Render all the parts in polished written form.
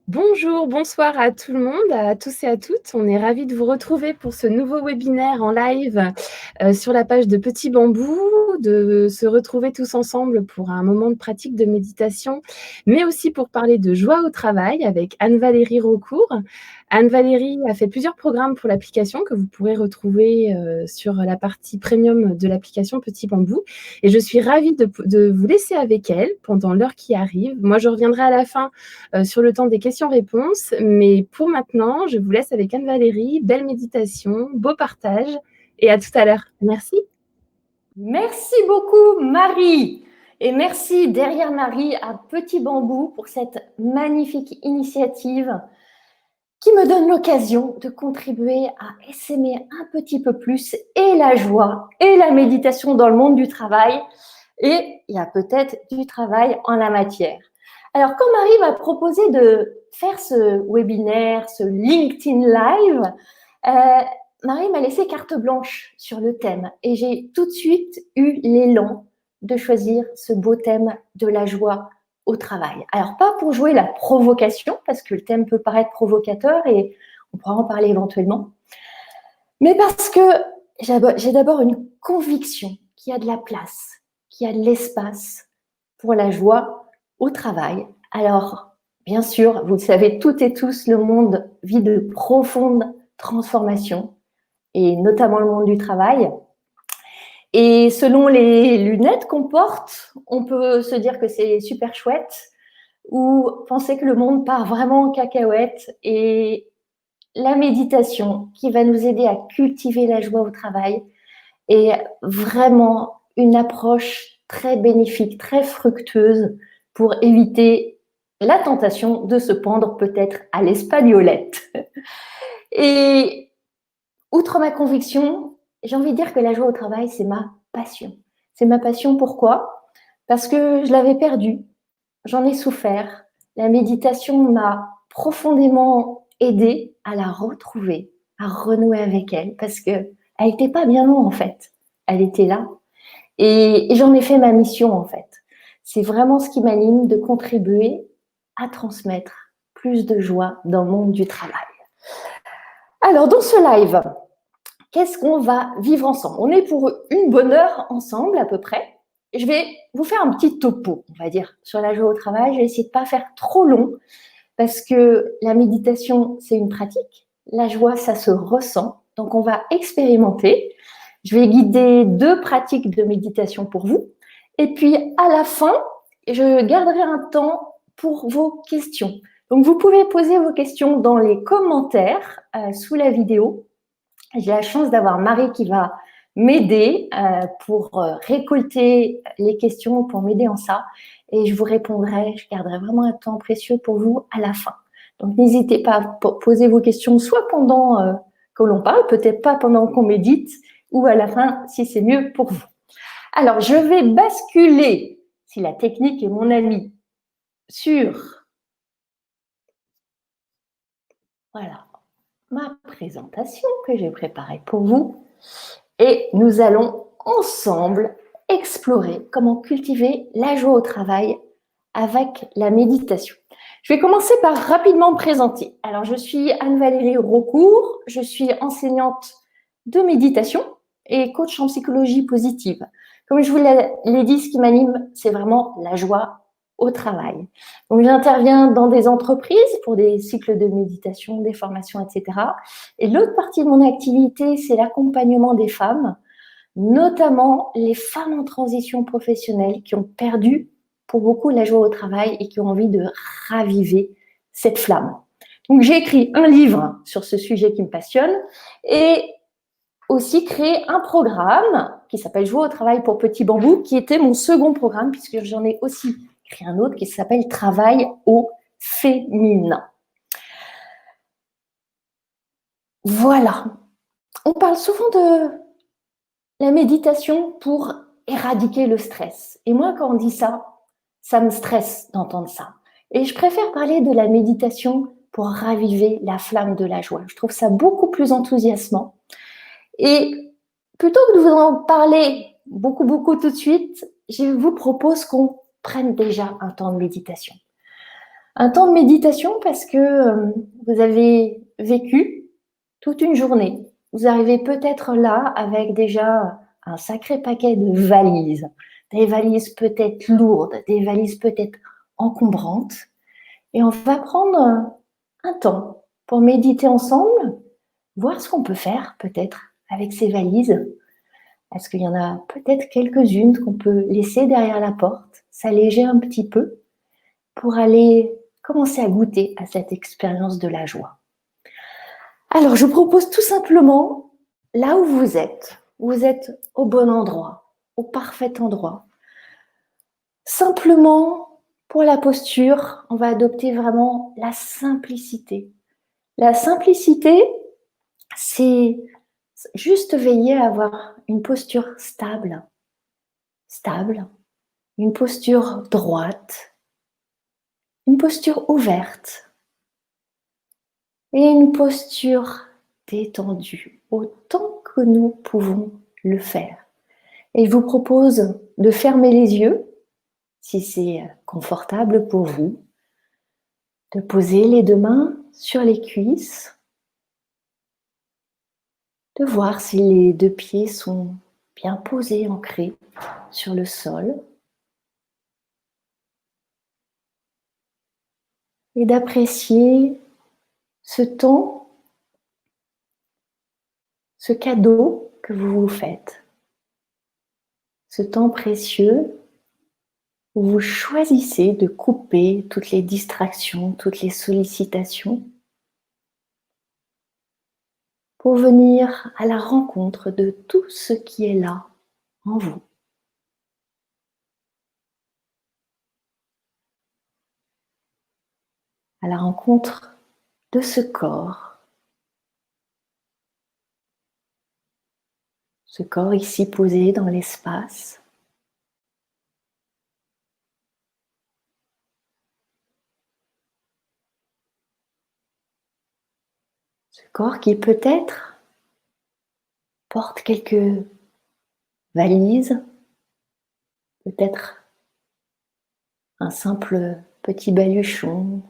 Bonjour, bonsoir à tout le monde, à tous et à toutes. On est ravis de vous retrouver pour ce nouveau webinaire en live sur la page de Petit Bambou, de se retrouver tous ensemble pour un moment de pratique de méditation, mais aussi pour parler de joie au travail avec Anne-Valérie Raucourt. Anne-Valérie a fait plusieurs programmes pour l'application que vous pourrez retrouver sur la partie premium de l'application Petit Bambou. Et je suis ravie de vous laisser avec elle pendant l'heure qui arrive. Moi, je reviendrai à la fin sur le temps des questions-réponses. Mais pour maintenant, je vous laisse avec Anne-Valérie. Belle méditation, beau partage et à tout à l'heure. Merci. Merci beaucoup Marie et merci derrière Marie à Petit Bambou pour cette magnifique initiative qui me donne l'occasion de contribuer à essaimer un petit peu plus et la joie et la méditation dans le monde du travail. Et il y a peut-être du travail en la matière. Alors, quand Marie m'a proposé de faire ce webinaire, ce LinkedIn Live, Marie m'a laissé carte blanche sur le thème et j'ai tout de suite eu l'élan de choisir ce beau thème de la joie au travail. Alors, pas pour jouer la provocation, parce que le thème peut paraître provocateur et on pourra en parler éventuellement, mais parce que j'ai d'abord une conviction qu'il y a de la place, qu'il y a de l'espace pour la joie au travail. Alors, bien sûr, vous le savez toutes et tous, le monde vit de profondes transformations, et notamment le monde du travail. Et selon les lunettes qu'on porte, on peut se dire que c'est super chouette ou penser que le monde part vraiment en cacahuète. Et la méditation qui va nous aider à cultiver la joie au travail est vraiment une approche très bénéfique, très fructueuse pour éviter la tentation de se pendre peut-être à l'espagnolette. Et outre ma conviction, j'ai envie de dire que la joie au travail, c'est ma passion. C'est ma passion, pourquoi? Parce que je l'avais perdue, j'en ai souffert. La méditation m'a profondément aidée à la retrouver, à renouer avec elle, parce qu'elle n'était pas bien loin en fait. Elle était là. Et j'en ai fait ma mission en fait. C'est vraiment ce qui m'anime de contribuer à transmettre plus de joie dans le monde du travail. Alors, dans ce live, qu'est-ce qu'on va vivre ensemble? On est pour une bonne heure ensemble à peu près. Je vais vous faire un petit topo, on va dire, sur la joie au travail. Je vais essayer de ne pas faire trop long parce que la méditation, c'est une pratique. La joie, ça se ressent. Donc, on va expérimenter. Je vais guider 2 pratiques de méditation pour vous. Et puis, à la fin, je garderai un temps pour vos questions. Donc, vous pouvez poser vos questions dans les commentaires sous la vidéo. J'ai la chance d'avoir Marie qui va m'aider pour récolter les questions, pour m'aider en ça. Et je vous répondrai, je garderai vraiment un temps précieux pour vous à la fin. Donc, n'hésitez pas à poser vos questions, soit pendant que l'on parle, peut-être pas pendant qu'on médite, ou à la fin, si c'est mieux pour vous. Alors, je vais basculer, si la technique est mon amie, sur voilà, ma présentation que j'ai préparée pour vous. Et nous allons ensemble explorer comment cultiver la joie au travail avec la méditation. Je vais commencer par rapidement me présenter. Alors, je suis Anne-Valérie Raucourt, je suis enseignante de méditation et coach en psychologie positive. Comme je vous l'ai dit, ce qui m'anime, c'est vraiment la joie au travail. Donc, j'interviens dans des entreprises pour des cycles de méditation, des formations, etc. Et l'autre partie de mon activité, c'est l'accompagnement des femmes, notamment les femmes en transition professionnelle qui ont perdu pour beaucoup la joie au travail et qui ont envie de raviver cette flamme. Donc, j'ai écrit un livre sur ce sujet qui me passionne et aussi créé un programme qui s'appelle Joie au travail pour Petit Bambou, qui était mon second programme puisque j'en ai aussi créé un autre qui s'appelle Travail au féminin. Voilà. On parle souvent de la méditation pour éradiquer le stress. Et moi, quand on dit ça, ça me stresse d'entendre ça. Et je préfère parler de la méditation pour raviver la flamme de la joie. Je trouve ça beaucoup plus enthousiasmant. Et plutôt que de vous en parler beaucoup tout de suite, je vous propose qu'on prenne déjà un temps de méditation. Un temps de méditation parce que vous avez vécu toute une journée. Vous arrivez peut-être là avec déjà un sacré paquet de valises, des valises peut-être lourdes, des valises peut-être encombrantes. Et on va prendre un temps pour méditer ensemble, voir ce qu'on peut faire peut-être avec ces valises. Est-ce qu'il y en a peut-être quelques-unes qu'on peut laisser derrière la porte, s'alléger un petit peu pour aller commencer à goûter à cette expérience de la joie. Alors, je vous propose tout simplement, là où vous êtes au bon endroit, au parfait endroit. Simplement, pour la posture, on va adopter vraiment la simplicité. La simplicité, c'est juste veiller à avoir une posture stable, une posture droite, une posture ouverte et une posture détendue autant que nous pouvons le faire. Et je vous propose de fermer les yeux si c'est confortable pour vous, de poser les deux mains sur les cuisses, de voir si les deux pieds sont bien posés, ancrés sur le sol, et d'apprécier ce temps, ce cadeau que vous vous faites, ce temps précieux où vous choisissez de couper toutes les distractions, toutes les sollicitations pour venir à la rencontre de tout ce qui est là en vous. À la rencontre de ce corps ici posé dans l'espace. Ce corps qui peut-être porte quelques valises, peut-être un simple petit baluchon,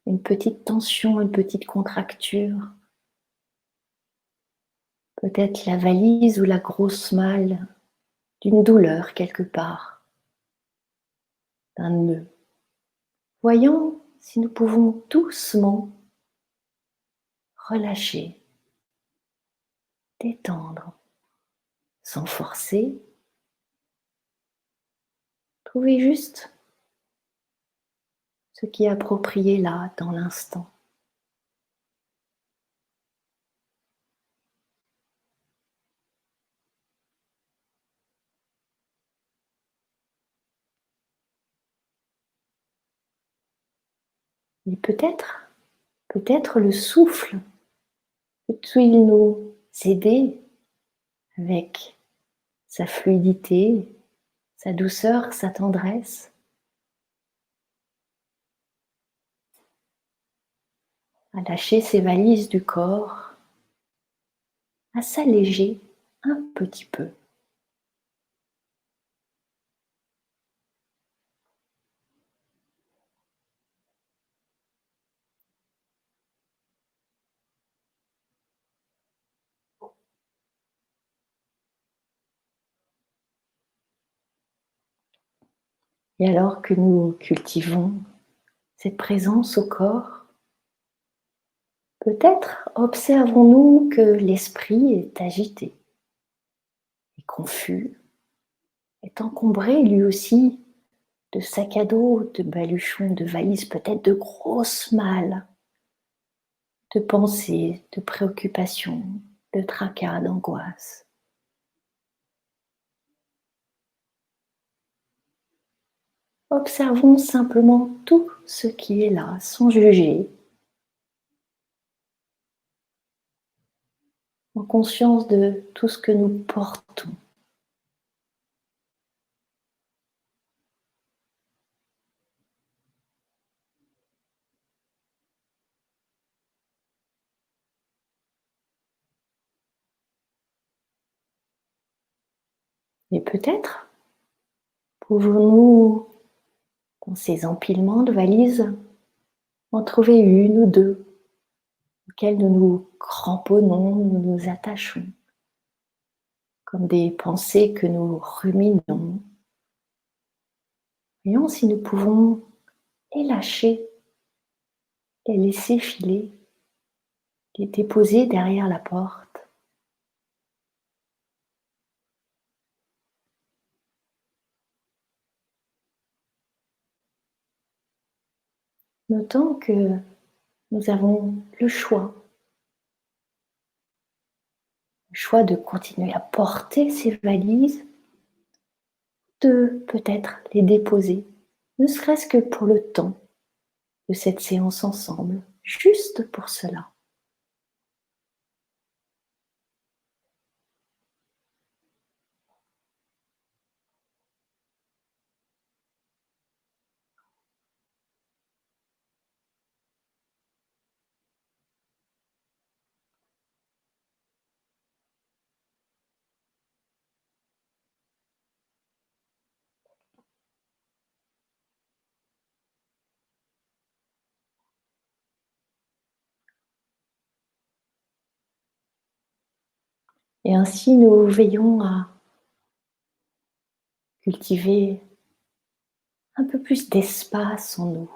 une petite tension, une petite contracture, peut-être la valise ou la grosse malle d'une douleur quelque part, d'un nœud. Voyons si nous pouvons doucement relâcher, détendre, sans forcer. Trouvez juste ce qui est approprié là, dans l'instant. Et peut-être le souffle peut-il nous aider avec sa fluidité, sa douceur, sa tendresse, à lâcher ces valises du corps, à s'alléger un petit peu. Et alors que nous cultivons cette présence au corps, peut-être observons-nous que l'esprit est agité, est confus, est encombré lui aussi de sacs à dos, de baluchons, de valises, peut-être de grosses malles, de pensées, de préoccupations, de tracas, d'angoisses. Observons simplement tout ce qui est là, sans juger, en conscience de tout ce que nous portons. Et peut-être pouvons-nous, dans ces empilements de valises, en trouver une ou deux auxquelles nous nous cramponnons, nous nous attachons, comme des pensées que nous ruminons. Voyons si nous pouvons les lâcher, les laisser filer, les déposer derrière la porte. Notons que nous avons le choix de continuer à porter ces valises, de peut-être les déposer, ne serait-ce que pour le temps de cette séance ensemble, juste pour cela. Et ainsi, nous veillons à cultiver un peu plus d'espace en nous,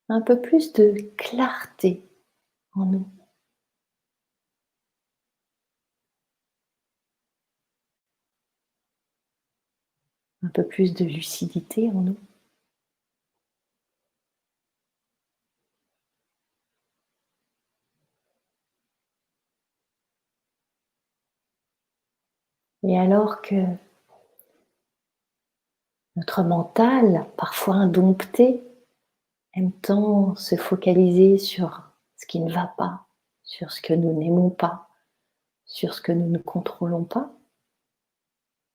un peu plus de clarté en nous. Un peu plus de lucidité en nous. Et alors que notre mental, parfois indompté, aime tant se focaliser sur ce qui ne va pas, sur ce que nous n'aimons pas, sur ce que nous ne contrôlons pas,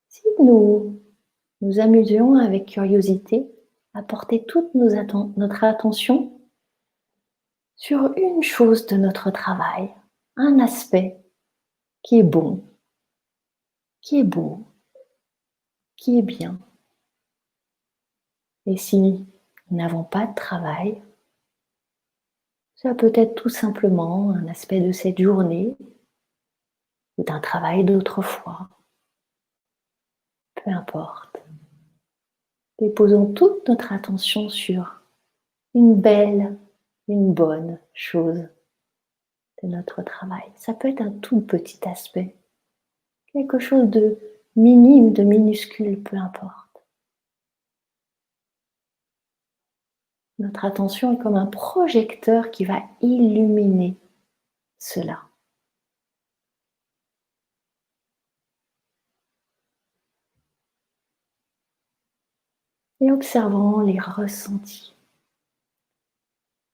si nous nous amusions avec curiosité à porter toute notre attention sur une chose de notre travail, un aspect qui est bon, qui est beau, qui est bien. Et si nous n'avons pas de travail, ça peut être tout simplement un aspect de cette journée ou d'un travail d'autrefois. Peu importe. Déposons toute notre attention sur une belle, une bonne chose de notre travail. Ça peut être un tout petit aspect, quelque chose de minime, de minuscule, peu importe. Notre attention est comme un projecteur qui va illuminer cela. Et observant les ressentis.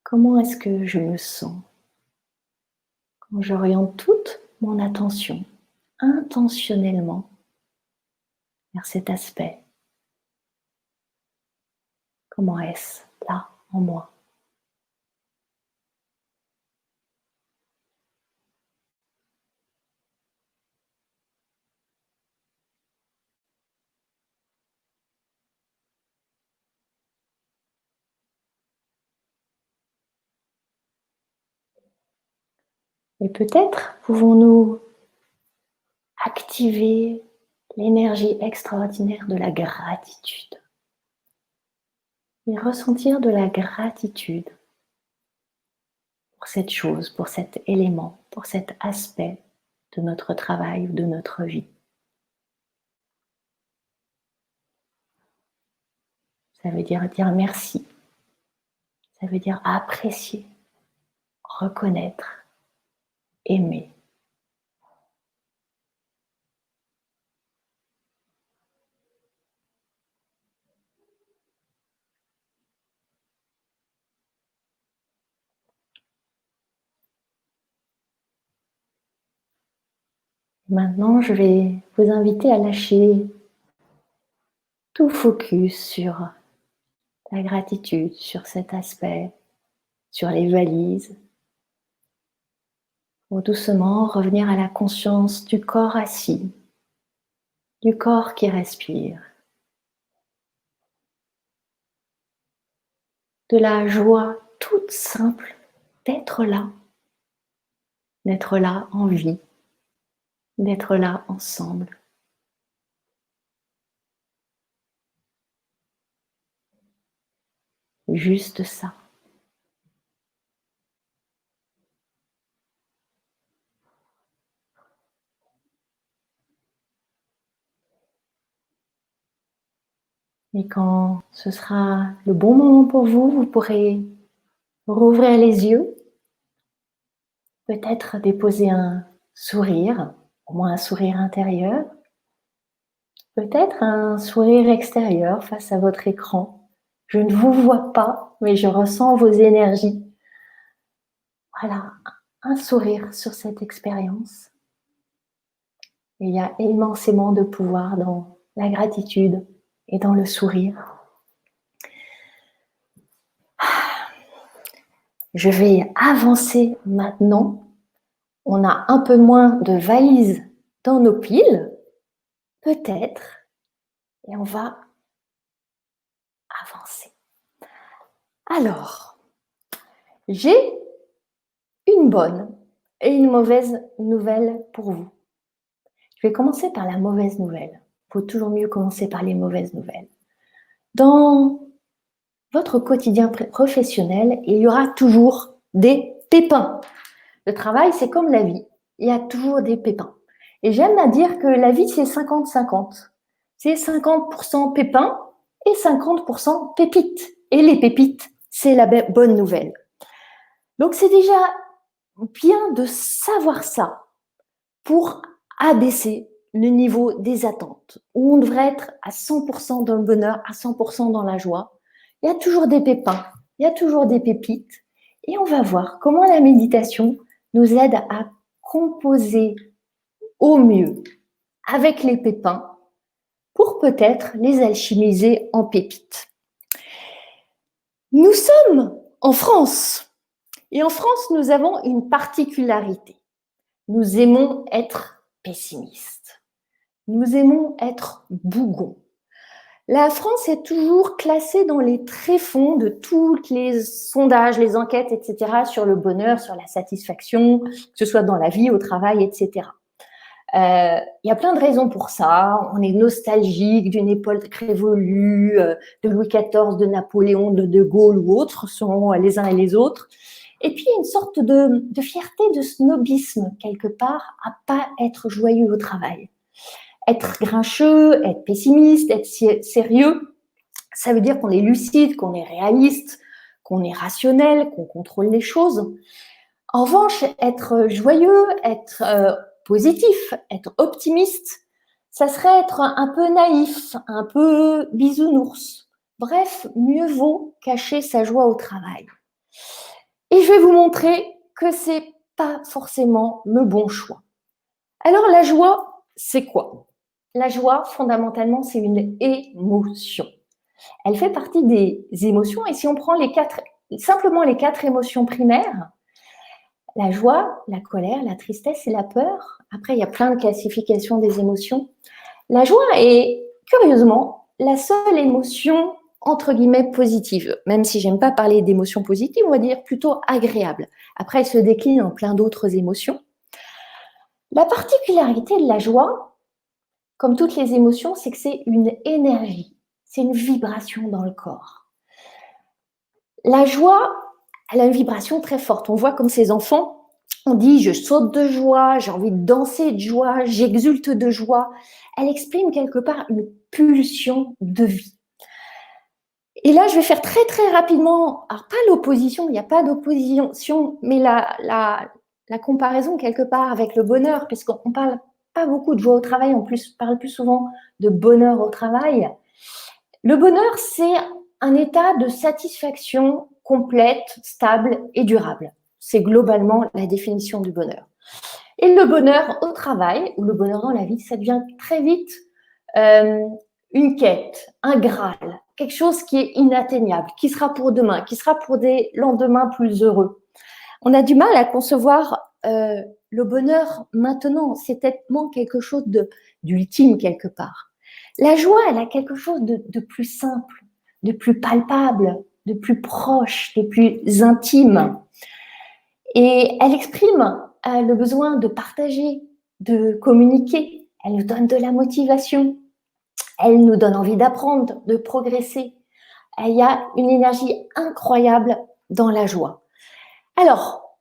Comment est-ce que je me sens quand j'oriente toute mon attention intentionnellement vers cet aspect? Comment est-ce là en moi? Et peut-être pouvons-nous activer l'énergie extraordinaire de la gratitude et ressentir de la gratitude pour cette chose, pour cet élément, pour cet aspect de notre travail ou de notre vie. Ça veut dire merci, ça veut dire apprécier, reconnaître, aimer. Maintenant, je vais vous inviter à lâcher tout focus sur la gratitude, sur cet aspect, sur les valises, pour doucement revenir à la conscience du corps assis, du corps qui respire, de la joie toute simple d'être là en vie, d'être là ensemble. Juste ça. Et quand ce sera le bon moment pour vous, vous pourrez rouvrir les yeux, peut-être déposer un sourire, au moins un sourire intérieur, peut-être un sourire extérieur face à votre écran. Je ne vous vois pas, mais je ressens vos énergies. Voilà, un sourire sur cette expérience. Et il y a immensément de pouvoir dans la gratitude et dans le sourire. Je vais avancer maintenant. On a un peu moins de valises dans nos piles, peut-être, et on va avancer. Alors, j'ai une bonne et une mauvaise nouvelle pour vous. Je vais commencer par la mauvaise nouvelle. Il faut toujours mieux commencer par les mauvaises nouvelles. Dans votre quotidien professionnel, il y aura toujours des pépins. Le travail, c'est comme la vie. Il y a toujours des pépins. Et j'aime à dire que la vie, c'est 50-50. C'est 50% pépins et 50% pépites. Et les pépites, c'est la bonne nouvelle. Donc, c'est déjà bien de savoir ça pour abaisser le niveau des attentes, où on devrait être à 100% dans le bonheur, à 100% dans la joie. Il y a toujours des pépins, il y a toujours des pépites. Et on va voir comment la méditation nous aide à composer au mieux avec les pépins pour peut-être les alchimiser en pépites. Nous sommes en France. Et en France, nous avons une particularité. Nous aimons être pessimistes. Nous aimons être bougons. La France est toujours classée dans les tréfonds de tous les sondages, les enquêtes, etc., sur le bonheur, sur la satisfaction, que ce soit dans la vie, au travail, etc. Il y a plein de raisons pour ça. On est nostalgique d'une époque révolue, de Louis XIV, de Napoléon, de Gaulle ou autres, selon les uns et les autres. Et puis, une sorte de fierté, de snobisme, quelque part, à pas être joyeux au travail. Être grincheux, être pessimiste, être sérieux, ça veut dire qu'on est lucide, qu'on est réaliste, qu'on est rationnel, qu'on contrôle les choses. En revanche, être joyeux, être positif, être optimiste, ça serait être un peu naïf, un peu bisounours. Bref, mieux vaut cacher sa joie au travail. Et je vais vous montrer que c'est pas forcément le bon choix. Alors, la joie, c'est quoi? La joie, fondamentalement, c'est une émotion. Elle fait partie des émotions. Et si on prend simplement les 4 émotions primaires, la joie, la colère, la tristesse et la peur. Après, il y a plein de classifications des émotions. La joie est, curieusement, la seule émotion, entre guillemets, positive. Même si j'aime pas parler d'émotions positives, on va dire plutôt agréable. Après, elle se décline en plein d'autres émotions. La particularité de la joie, comme toutes les émotions, c'est que c'est une énergie. C'est une vibration dans le corps. La joie, elle a une vibration très forte. On voit comme ces enfants, on dit « je saute de joie, j'ai envie de danser de joie, j'exulte de joie ». Elle exprime quelque part une pulsion de vie. Et là, je vais faire très très rapidement, alors pas l'opposition, il n'y a pas d'opposition, mais la comparaison quelque part avec le bonheur, puisqu'on parle pas beaucoup de joie au travail, on parle plus souvent de bonheur au travail. Le bonheur, c'est un état de satisfaction complète, stable et durable. C'est globalement la définition du bonheur. Et le bonheur au travail, ou le bonheur dans la vie, ça devient très vite une quête, un Graal, quelque chose qui est inatteignable, qui sera pour demain, qui sera pour des lendemains plus heureux. On a du mal à concevoir le bonheur maintenant, c'est tellement quelque chose d'ultime quelque part. La joie, elle a quelque chose de plus simple, de plus palpable, de plus proche, de plus intime. Et elle exprime le besoin de partager, de communiquer. Elle nous donne de la motivation. Elle nous donne envie d'apprendre, de progresser. Il y a une énergie incroyable dans la joie. Alors,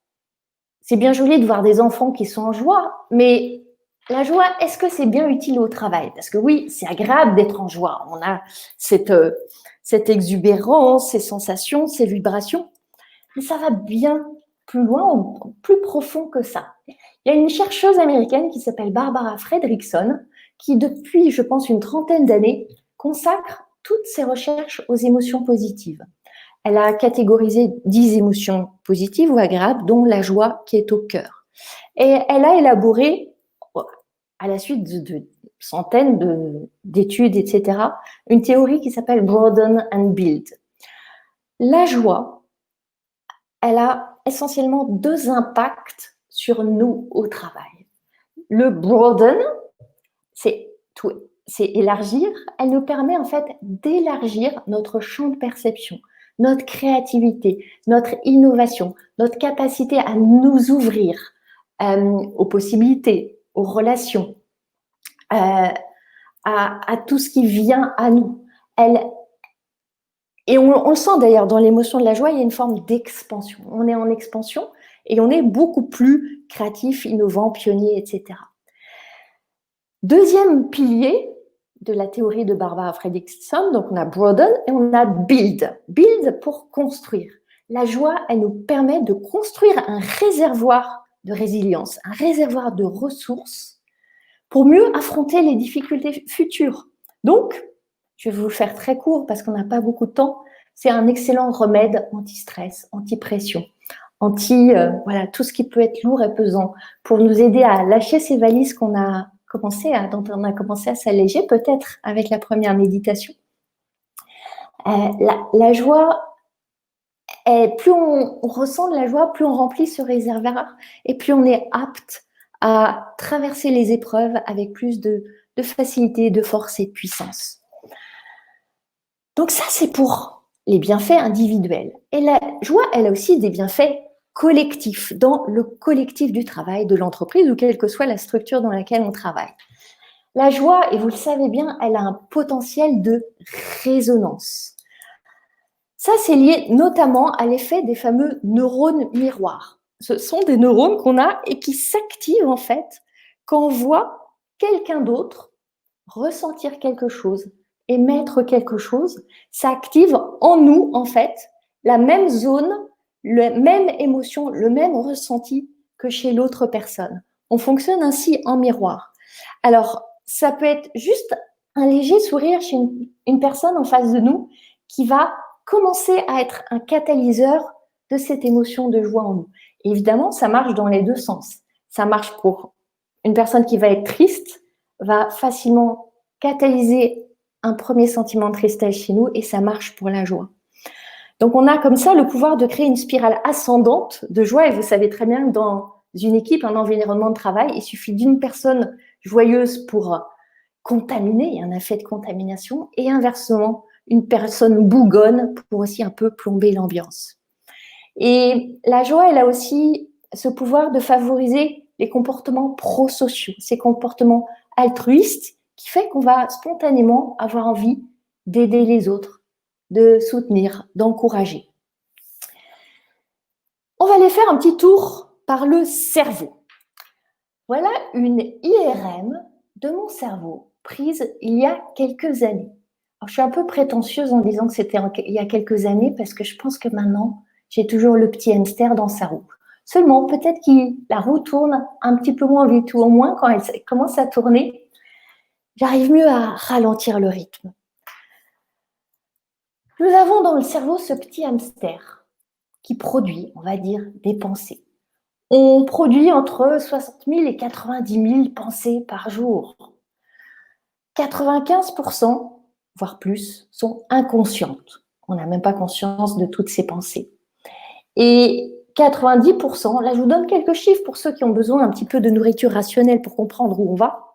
c'est bien joli de voir des enfants qui sont en joie, mais la joie, est-ce que c'est bien utile au travail? Parce que oui, c'est agréable d'être en joie. On a cette exubérance, ces sensations, ces vibrations. Mais ça va bien plus loin, plus profond que ça. Il y a une chercheuse américaine qui s'appelle Barbara Fredrickson, qui depuis, je pense, une trentaine d'années, consacre toutes ses recherches aux émotions positives. Elle a catégorisé 10 émotions positives ou agréables, dont la joie qui est au cœur. Et elle a élaboré, à la suite de centaines d'études, etc., une théorie qui s'appelle Broaden and Build. La joie, elle a essentiellement 2 impacts sur nous au travail. Le broaden, c'est élargir. Elle nous permet en fait d'élargir notre champ de perception, notre créativité, notre innovation, notre capacité à nous ouvrir aux possibilités, aux relations, à tout ce qui vient à nous. Et on le sent d'ailleurs dans l'émotion de la joie, il y a une forme d'expansion. On est en expansion et on est beaucoup plus créatif, innovant, pionnier, etc. Deuxième pilier de la théorie de Barbara Fredrickson, donc on a broaden et on a build. Build pour construire. La joie, elle nous permet de construire un réservoir de résilience, un réservoir de ressources pour mieux affronter les difficultés futures. Donc, je vais vous le faire très court parce qu'on n'a pas beaucoup de temps. C'est un excellent remède anti-stress, anti-pression, voilà, tout ce qui peut être lourd et pesant pour nous aider à lâcher ces valises dont on a commencé à s'alléger, peut-être avec la première méditation. La joie, plus on ressent de la joie, plus on remplit ce réservoir et plus on est apte à traverser les épreuves avec plus de facilité, de force et de puissance. Donc ça, c'est pour les bienfaits individuels. Et la joie, elle a aussi des bienfaits collectifs, dans le collectif du travail, de l'entreprise ou quelle que soit la structure dans laquelle on travaille. La joie, et vous le savez bien, elle a un potentiel de résonance. Ça, c'est lié notamment à l'effet des fameux neurones miroirs. Ce sont des neurones qu'on a et qui s'activent en fait quand on voit quelqu'un d'autre ressentir quelque chose, émettre quelque chose. Ça active en nous, en fait, la même zone, la même émotion, le même ressenti que chez l'autre personne. On fonctionne ainsi en miroir. Alors, ça peut être juste un léger sourire chez une personne en face de nous qui va commencer à être un catalyseur de cette émotion de joie en nous. Et évidemment, ça marche dans les 2 sens. Ça marche pour une personne qui va être triste, va facilement catalyser un premier sentiment de tristesse chez nous et ça marche pour la joie. Donc, on a comme ça le pouvoir de créer une spirale ascendante de joie et vous savez très bien que dans une équipe, un environnement de travail, il suffit d'une personne joyeuse pour contaminer, il y a un effet de contamination et inversement, une personne bougonne pour aussi un peu plomber l'ambiance. Et la joie, elle a aussi ce pouvoir de favoriser les comportements prosociaux, ces comportements altruistes qui fait qu'on va spontanément avoir envie d'aider les autres, de soutenir, d'encourager. On va aller faire un petit tour par le cerveau. Voilà une IRM de mon cerveau prise il y a quelques années. Alors, je suis un peu prétentieuse en disant que c'était il y a quelques années parce que je pense que maintenant, j'ai toujours le petit hamster dans sa roue. Seulement, peut-être que la roue tourne un petit peu moins vite ou au moins quand elle commence à tourner, j'arrive mieux à ralentir le rythme. Nous avons dans le cerveau ce petit hamster qui produit, on va dire, des pensées. On produit entre 60 000 et 90 000 pensées par jour. 95%, voire plus, sont inconscientes. On n'a même pas conscience de toutes ces pensées. Et 90%, là je vous donne quelques chiffres pour ceux qui ont besoin un petit peu de nourriture rationnelle pour comprendre où on va.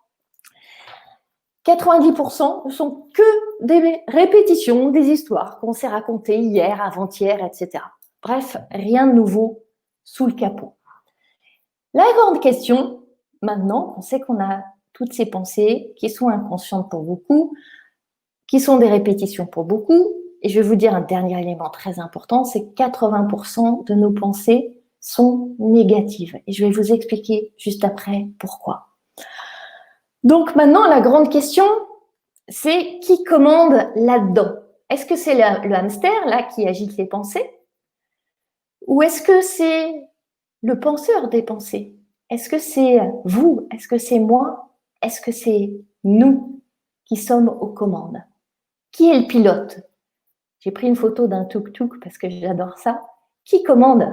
90% ne sont que des répétitions, des histoires qu'on s'est racontées hier, avant-hier, etc. Bref, rien de nouveau sous le capot. La grande question, maintenant, on sait qu'on a toutes ces pensées qui sont inconscientes pour beaucoup, qui sont des répétitions pour beaucoup, et je vais vous dire un dernier élément très important, c'est que 80% de nos pensées sont négatives. Et je vais vous expliquer juste après pourquoi. Donc maintenant, la grande question, c'est qui commande là-dedans? Est-ce que c'est le hamster là qui agite les pensées? Ou est-ce que c'est le penseur des pensées? Est-ce que c'est vous? Est-ce que c'est moi? Est-ce que c'est nous qui sommes aux commandes? Qui est le pilote? J'ai pris une photo d'un tuk-tuk parce que j'adore ça. Qui commande?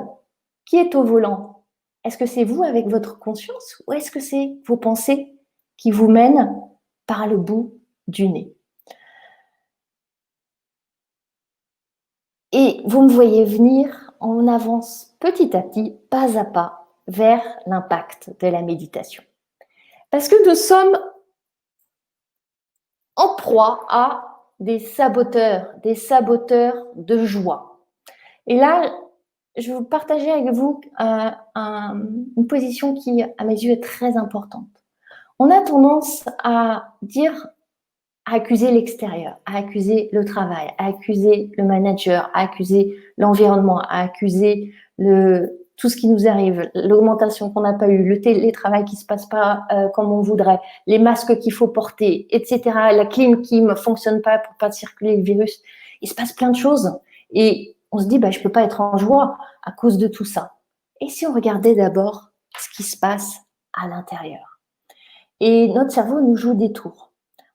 Qui est au volant? Est-ce que c'est vous avec votre conscience ou est-ce que c'est vos pensées qui vous mènent par le bout du nez? Et vous me voyez venir, on avance petit à petit, pas à pas, vers l'impact de la méditation. Parce que nous sommes en proie à des saboteurs de joie. Et là, je vais vous partager avec vous une position qui, à mes yeux, est très importante. On a tendance à dire, à accuser l'extérieur, à accuser le travail, à accuser le manager, à accuser l'environnement, à accuser tout ce qui nous arrive, l'augmentation qu'on n'a pas eue, le télétravail qui ne se passe pas comme on voudrait, les masques qu'il faut porter, etc., la clim qui ne fonctionne pas pour pas circuler le virus. Il se passe plein de choses. Et on se dit, je ne peux pas être en joie à cause de tout ça. Et si on regardait d'abord ce qui se passe à l'intérieur? Et notre cerveau nous joue des tours.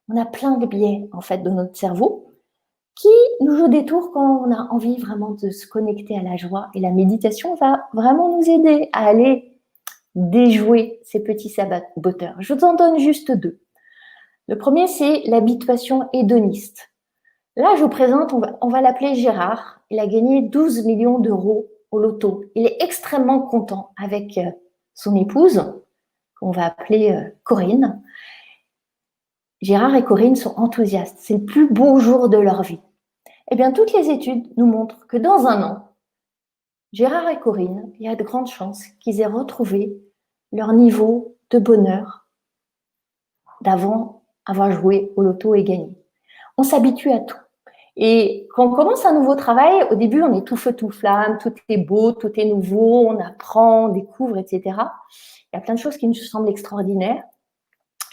On a plein de biais, en fait, de notre cerveau qui nous joue des tours quand on a envie vraiment de se connecter à la joie. Et la méditation va vraiment nous aider à aller déjouer ces petits saboteurs. Je vous en donne juste deux. Le premier, c'est l'habituation hédoniste. Là, je vous présente, on va l'appeler Gérard. Il a gagné 12 millions d'euros au loto. Il est extrêmement content avec son épouse, qu'on va appeler Corinne. Gérard et Corinne sont enthousiastes. C'est le plus beau jour de leur vie. Eh bien, toutes les études nous montrent que dans un an, Gérard et Corinne, il y a de grandes chances qu'ils aient retrouvé leur niveau de bonheur d'avant avoir joué au loto et gagné. On s'habitue à tout. Et quand on commence un nouveau travail, au début, on est tout feu, tout flamme, tout est beau, tout est nouveau, on apprend, on découvre, etc. Il y a plein de choses qui nous semblent extraordinaires.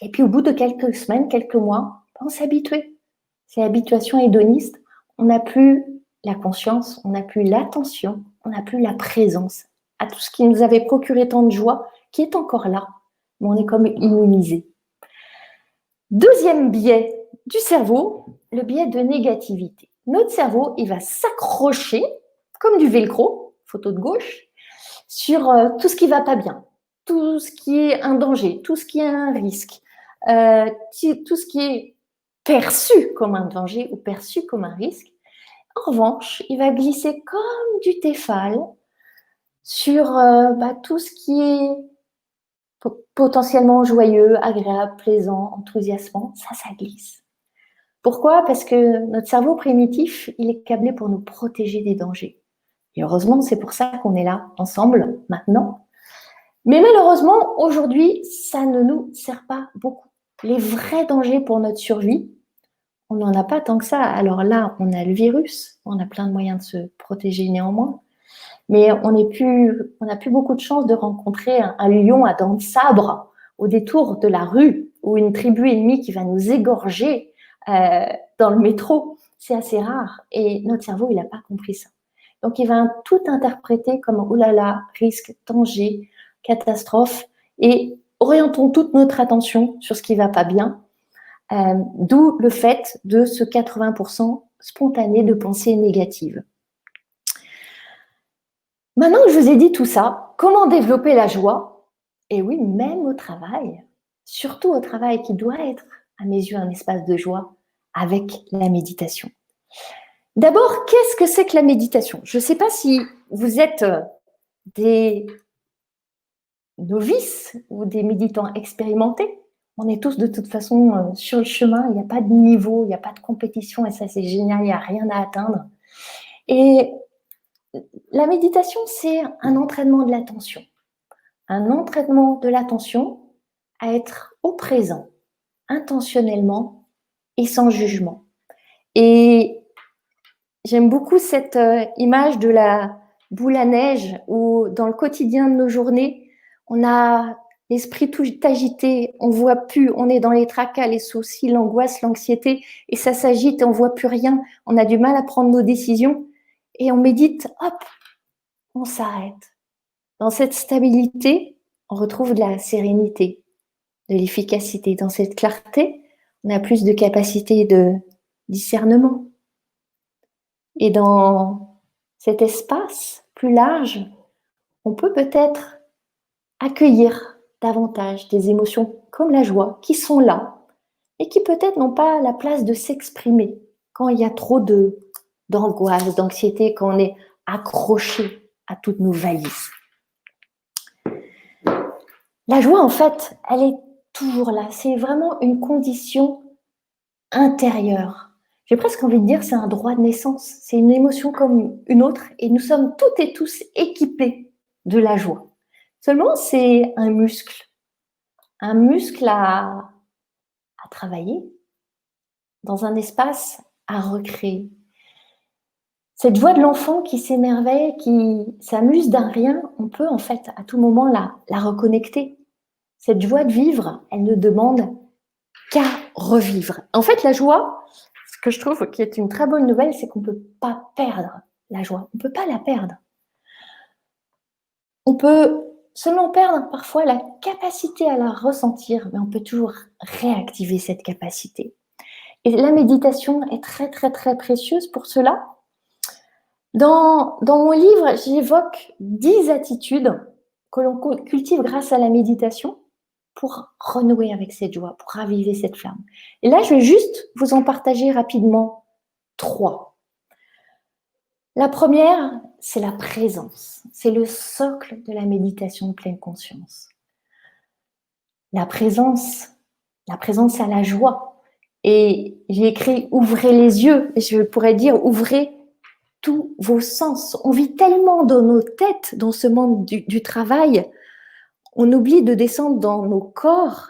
Et puis, au bout de quelques semaines, quelques mois, on s'est habitué. C'est l'habituation hédoniste. On n'a plus la conscience, on n'a plus l'attention, on n'a plus la présence à tout ce qui nous avait procuré tant de joie, qui est encore là, mais on est comme immunisé. Deuxième biais du cerveau, le biais de négativité. Notre cerveau, il va s'accrocher, comme du velcro, photo de gauche, sur tout ce qui va pas bien, tout ce qui est un danger, tout ce qui est un risque, tout ce qui est perçu comme un danger ou perçu comme un risque. En revanche, il va glisser comme du Tefal sur tout ce qui est potentiellement joyeux, agréable, plaisant, enthousiasmant. Ça glisse. Pourquoi? Parce que notre cerveau primitif, il est câblé pour nous protéger des dangers. Et heureusement, c'est pour ça qu'on est là ensemble maintenant. Mais malheureusement, aujourd'hui, ça ne nous sert pas beaucoup. Les vrais dangers pour notre survie, on n'en a pas tant que ça. Alors là, on a le virus, on a plein de moyens de se protéger néanmoins, mais on n'a plus beaucoup de chance de rencontrer un lion à dents de sabre au détour de la rue ou une tribu ennemie qui va nous égorger dans le métro. C'est assez rare et notre cerveau, il n'a pas compris ça. Donc, il va tout interpréter comme « oulala, risque, danger, catastrophe » et orientons toute notre attention sur ce qui ne va pas bien. D'où le fait de ce 80% spontané de pensées négatives. Maintenant que je vous ai dit tout ça, comment développer la joie? Et oui, même au travail, surtout au travail qui doit être, à mes yeux, un espace de joie avec la méditation. D'abord, qu'est-ce que c'est que la méditation? Je ne sais pas si vous êtes des novices ou des méditants expérimentés. On est tous de toute façon sur le chemin, il n'y a pas de niveau, il n'y a pas de compétition et ça c'est génial, il n'y a rien à atteindre. Et la méditation, c'est un entraînement de l'attention. Un entraînement de l'attention à être au présent, intentionnellement et sans jugement. Et j'aime beaucoup cette image de la boule à neige où dans le quotidien de nos journées, on a l'esprit tout agité, on voit plus, on est dans les tracas, les soucis, l'angoisse, l'anxiété, et ça s'agite et on voit plus rien, on a du mal à prendre nos décisions, et on médite, hop, on s'arrête. Dans cette stabilité, on retrouve de la sérénité, de l'efficacité. Dans cette clarté, on a plus de capacité de discernement. Et dans cet espace plus large, on peut peut-être accueillir davantage des émotions comme la joie qui sont là et qui peut-être n'ont pas la place de s'exprimer quand il y a trop d'angoisse, d'anxiété, quand on est accroché à toutes nos valises. La joie, en fait, elle est toujours là. C'est vraiment une condition intérieure. J'ai presque envie de dire c'est un droit de naissance. C'est une émotion comme une autre et nous sommes toutes et tous équipés de la joie. Seulement, c'est un muscle à travailler dans un espace à recréer. Cette joie de l'enfant qui s'émerveille, qui s'amuse d'un rien, on peut en fait à tout moment la reconnecter. Cette joie de vivre, elle ne demande qu'à revivre. En fait, la joie, ce que je trouve qui est une très bonne nouvelle, c'est qu'on ne peut pas perdre la joie. On ne peut pas la perdre. On peut seulement perdre parfois la capacité à la ressentir, mais on peut toujours réactiver cette capacité. Et la méditation est très, très, très précieuse pour cela. Dans mon livre, j'évoque 10 attitudes que l'on cultive grâce à la méditation pour renouer avec cette joie, pour raviver cette flamme. Et là, je vais juste vous en partager rapidement 3. La première, c'est la présence. C'est le socle de la méditation de pleine conscience. La présence à la joie. Et j'ai écrit « Ouvrez les yeux ». Et je pourrais dire « Ouvrez tous vos sens ». On vit tellement dans nos têtes, dans ce monde du travail, on oublie de descendre dans nos corps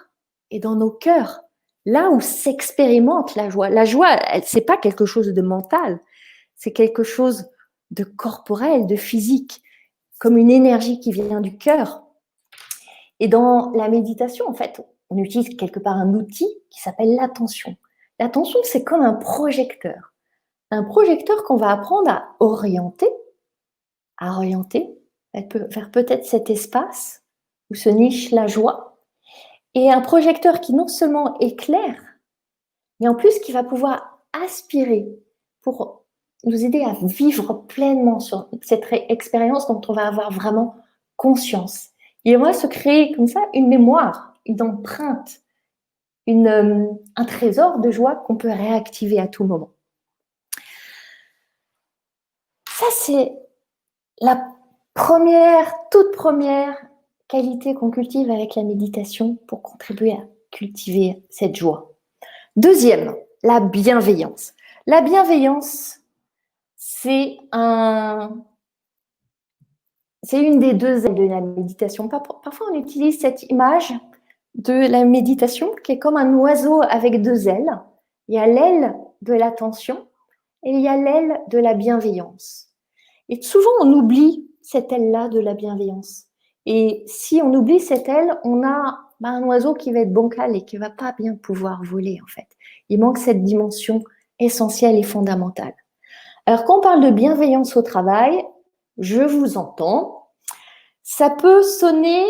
et dans nos cœurs, là où s'expérimente la joie. La joie, c'est pas quelque chose de mental, c'est quelque chose de corporel, de physique, comme une énergie qui vient du cœur. Et dans la méditation, en fait, on utilise quelque part un outil qui s'appelle l'attention. L'attention, c'est comme un projecteur. Un projecteur qu'on va apprendre à orienter vers peut-être cet espace où se niche la joie. Et un projecteur qui non seulement éclaire, mais en plus qui va pouvoir aspirer pour nous aider à vivre pleinement sur cette expérience dont on va avoir vraiment conscience. Et on va se créer comme ça une mémoire, une empreinte, un trésor de joie qu'on peut réactiver à tout moment. Ça, c'est la toute première qualité qu'on cultive avec la méditation pour contribuer à cultiver cette joie. Deuxième, la bienveillance. La bienveillance, c'est une des 2 ailes de la méditation. Parfois, on utilise cette image de la méditation qui est comme un oiseau avec 2 ailes. Il y a l'aile de l'attention et il y a l'aile de la bienveillance. Et souvent, on oublie cette aile-là de la bienveillance. Et si on oublie cette aile, on a un oiseau qui va être bancal et qui ne va pas bien pouvoir voler, en fait. Il manque cette dimension essentielle et fondamentale. Alors, quand on parle de bienveillance au travail, je vous entends. Ça peut sonner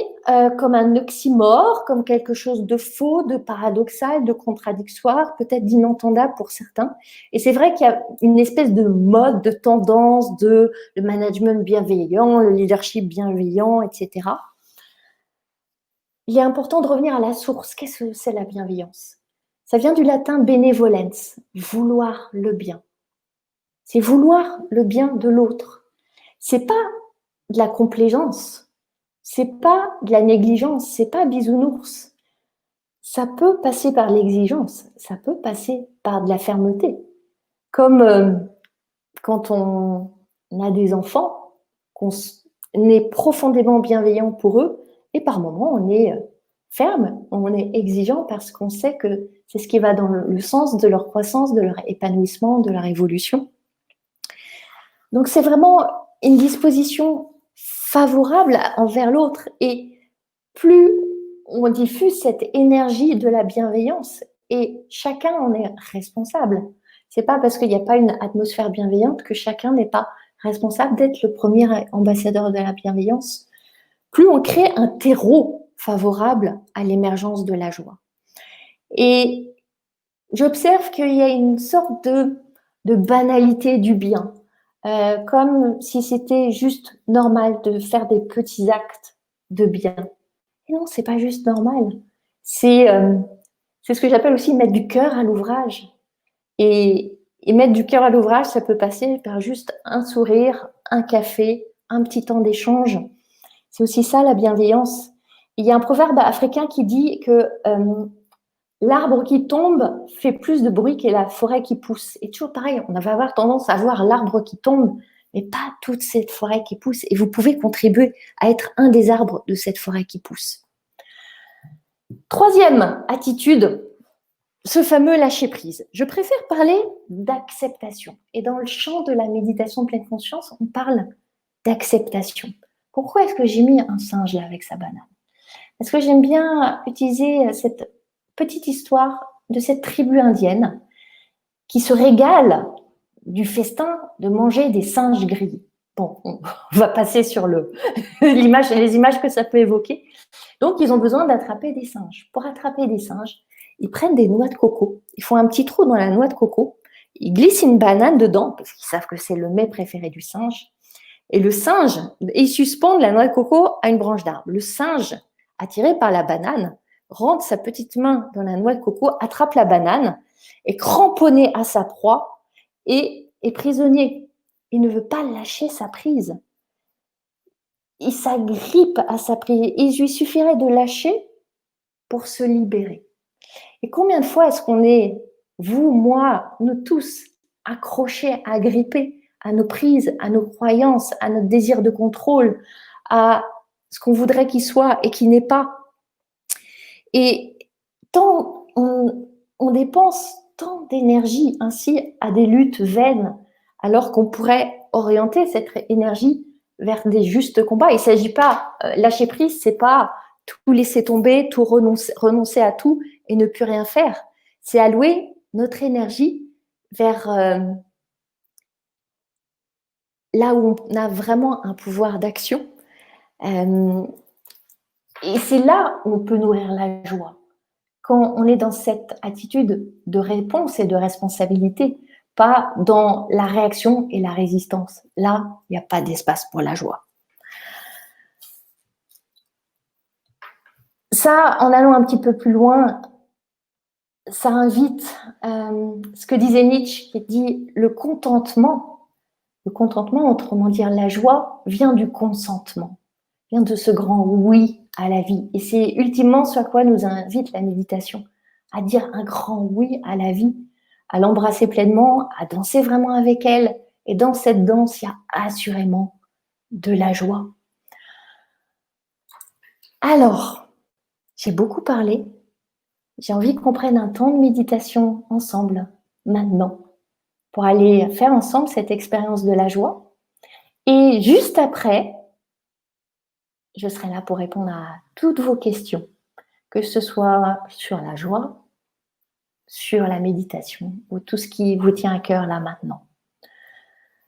comme un oxymore, comme quelque chose de faux, de paradoxal, de contradictoire, peut-être d'inentendable pour certains. Et c'est vrai qu'il y a une espèce de mode, de tendance, de le management bienveillant, le leadership bienveillant, etc. Il est important de revenir à la source. Qu'est-ce que c'est la bienveillance? Ça vient du latin benevolens, vouloir le bien. C'est vouloir le bien de l'autre. C'est pas de la complaisance. C'est pas de la négligence, c'est pas bisounours. ça peut passer par l'exigence, ça peut passer par de la fermeté. Comme quand on a des enfants, qu'on est profondément bienveillant pour eux, et par moments on est ferme, on est exigeant parce qu'on sait que c'est ce qui va dans le sens de leur croissance, de leur épanouissement, de leur évolution. Donc c'est vraiment une disposition favorable envers l'autre, et plus on diffuse cette énergie de la bienveillance, et chacun en est responsable. C'est pas parce qu'il n'y a pas une atmosphère bienveillante que chacun n'est pas responsable d'être le premier ambassadeur de la bienveillance. Plus on crée un terreau favorable à l'émergence de la joie. Et j'observe qu'il y a une sorte de banalité du bien, comme si c'était juste normal de faire des petits actes de bien. Et non, c'est pas juste normal. C'est ce que j'appelle aussi mettre du cœur à l'ouvrage. Et mettre du cœur à l'ouvrage, ça peut passer par juste un sourire, un café, un petit temps d'échange. C'est aussi ça la bienveillance. Il y a un proverbe africain qui dit que l'arbre qui tombe fait plus de bruit que la forêt qui pousse. Et toujours pareil, on va avoir tendance à voir l'arbre qui tombe, mais pas toute cette forêt qui pousse. Et vous pouvez contribuer à être un des arbres de cette forêt qui pousse. Troisième attitude, ce fameux lâcher-prise. Je préfère parler d'acceptation. Et dans le champ de la méditation pleine conscience, on parle d'acceptation. Pourquoi est-ce que j'ai mis un singe là avec sa banane? Parce que j'aime bien utiliser cette petite histoire de cette tribu indienne qui se régale du festin de manger des singes grillés. Bon, on va passer sur l'image, les images que ça peut évoquer. Donc, ils ont besoin d'attraper des singes. Pour attraper des singes, ils prennent des noix de coco. Ils font un petit trou dans la noix de coco. Ils glissent une banane dedans, parce qu'ils savent que c'est le mets préféré du singe. Et le singe, ils suspendent la noix de coco à une branche d'arbre. Le singe, attiré par la banane, rentre sa petite main dans la noix de coco, attrape la banane, est cramponné à sa proie et est prisonnier. Il ne veut pas lâcher sa prise. Il s'agrippe à sa prise. Il lui suffirait de lâcher pour se libérer. Et combien de fois est-ce qu'on est, vous, moi, nous tous, accrochés, agrippés à nos prises, à nos croyances, à notre désir de contrôle, à ce qu'on voudrait qu'il soit et qui n'est pas. Et tant on dépense tant d'énergie ainsi à des luttes vaines, alors qu'on pourrait orienter cette énergie vers des justes combats. Il ne s'agit pas, lâcher prise, c'est pas tout laisser tomber, tout renoncer à tout et ne plus rien faire. C'est allouer notre énergie vers là où on a vraiment un pouvoir d'action. Et c'est là où on peut nourrir la joie. Quand on est dans cette attitude de réponse et de responsabilité, pas dans la réaction et la résistance. Là, il n'y a pas d'espace pour la joie. Ça, en allant un petit peu plus loin, ça invite ce que disait Nietzsche, qui dit le contentement. Le contentement, autrement dire la joie, vient du consentement, vient de ce grand oui à la vie. Et c'est ultimement ce à quoi nous invite la méditation, à dire un grand oui à la vie, à l'embrasser pleinement, à danser vraiment avec elle. Et dans cette danse, il y a assurément de la joie. Alors, j'ai beaucoup parlé. J'ai envie qu'on prenne un temps de méditation ensemble, maintenant, pour aller faire ensemble cette expérience de la joie. Et juste après, je serai là pour répondre à toutes vos questions, que ce soit sur la joie, sur la méditation ou tout ce qui vous tient à cœur là maintenant.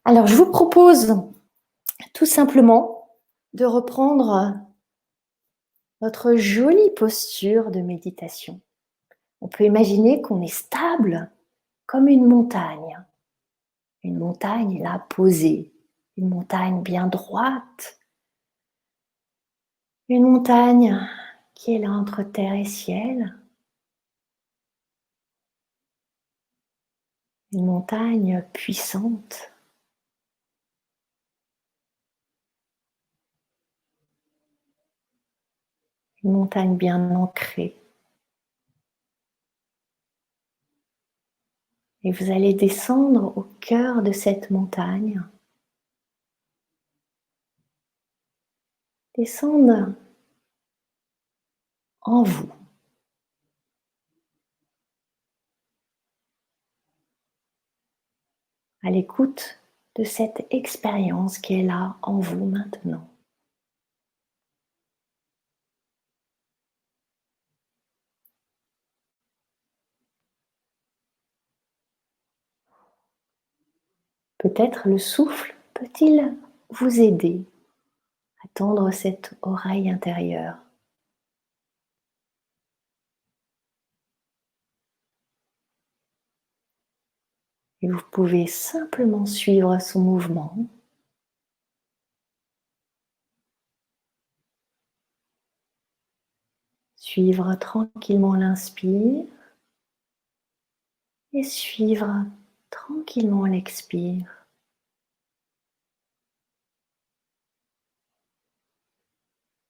Alors, je vous propose tout simplement de reprendre notre jolie posture de méditation. On peut imaginer qu'on est stable comme une montagne là posée, une montagne bien droite, une montagne qui est là entre terre et ciel, une montagne puissante. Une montagne bien ancrée. Et vous allez descendre au cœur de cette montagne. Descendre en vous. À l'écoute de cette expérience qui est là en vous maintenant. Peut-être le souffle peut-il vous aider à tendre cette oreille intérieure. Et vous pouvez simplement suivre son mouvement. Suivre tranquillement l'inspire et suivre tranquillement l'expire.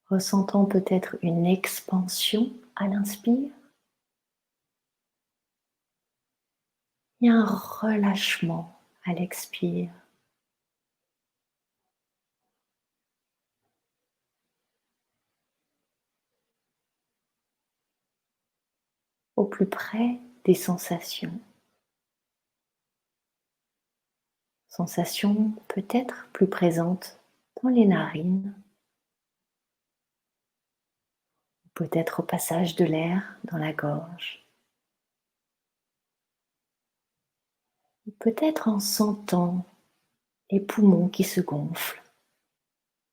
Ressentant peut-être une expansion à l'inspire et un relâchement à l'expire. Au plus près des sensations. Sensations peut-être plus présentes dans les narines, peut-être au passage de l'air dans la gorge, ou peut-être en sentant les poumons qui se gonflent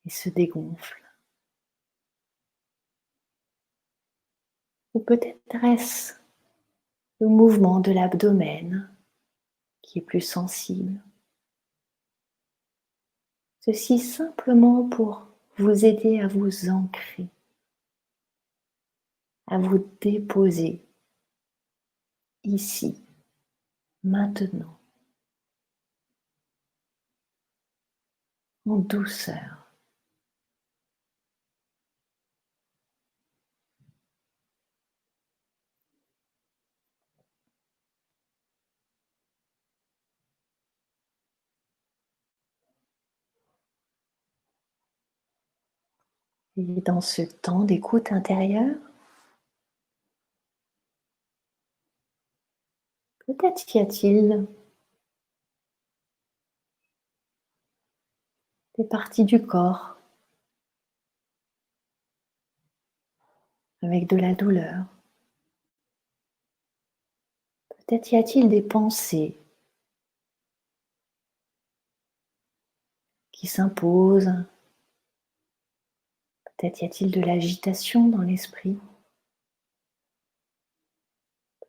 et se dégonflent. Ou peut-être est-ce le mouvement de l'abdomen qui est plus sensible. Ceci simplement pour vous aider à vous ancrer, à vous déposer ici, maintenant, en douceur. Et dans ce temps d'écoute intérieure, peut-être y a-t-il des parties du corps avec de la douleur. Peut-être y a-t-il des pensées qui s'imposent. Peut-être y a-t-il de l'agitation dans l'esprit.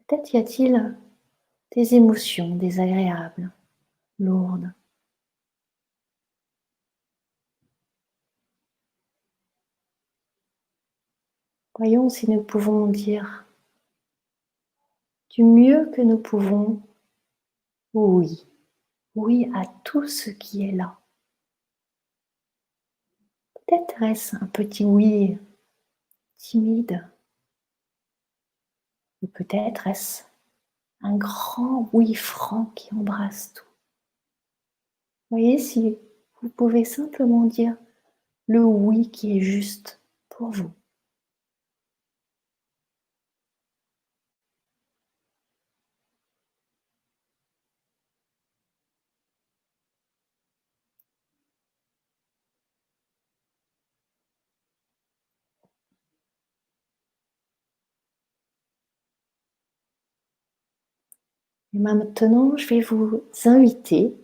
Peut-être y a-t-il des émotions désagréables, lourdes. Voyons si nous pouvons dire du mieux que nous pouvons oui, oui à tout ce qui est là. Peut-être est-ce un petit oui timide, ou peut-être est-ce un grand oui franc qui embrasse tout. Voyez si vous pouvez simplement dire le oui qui est juste pour vous. Et maintenant, je vais vous inviter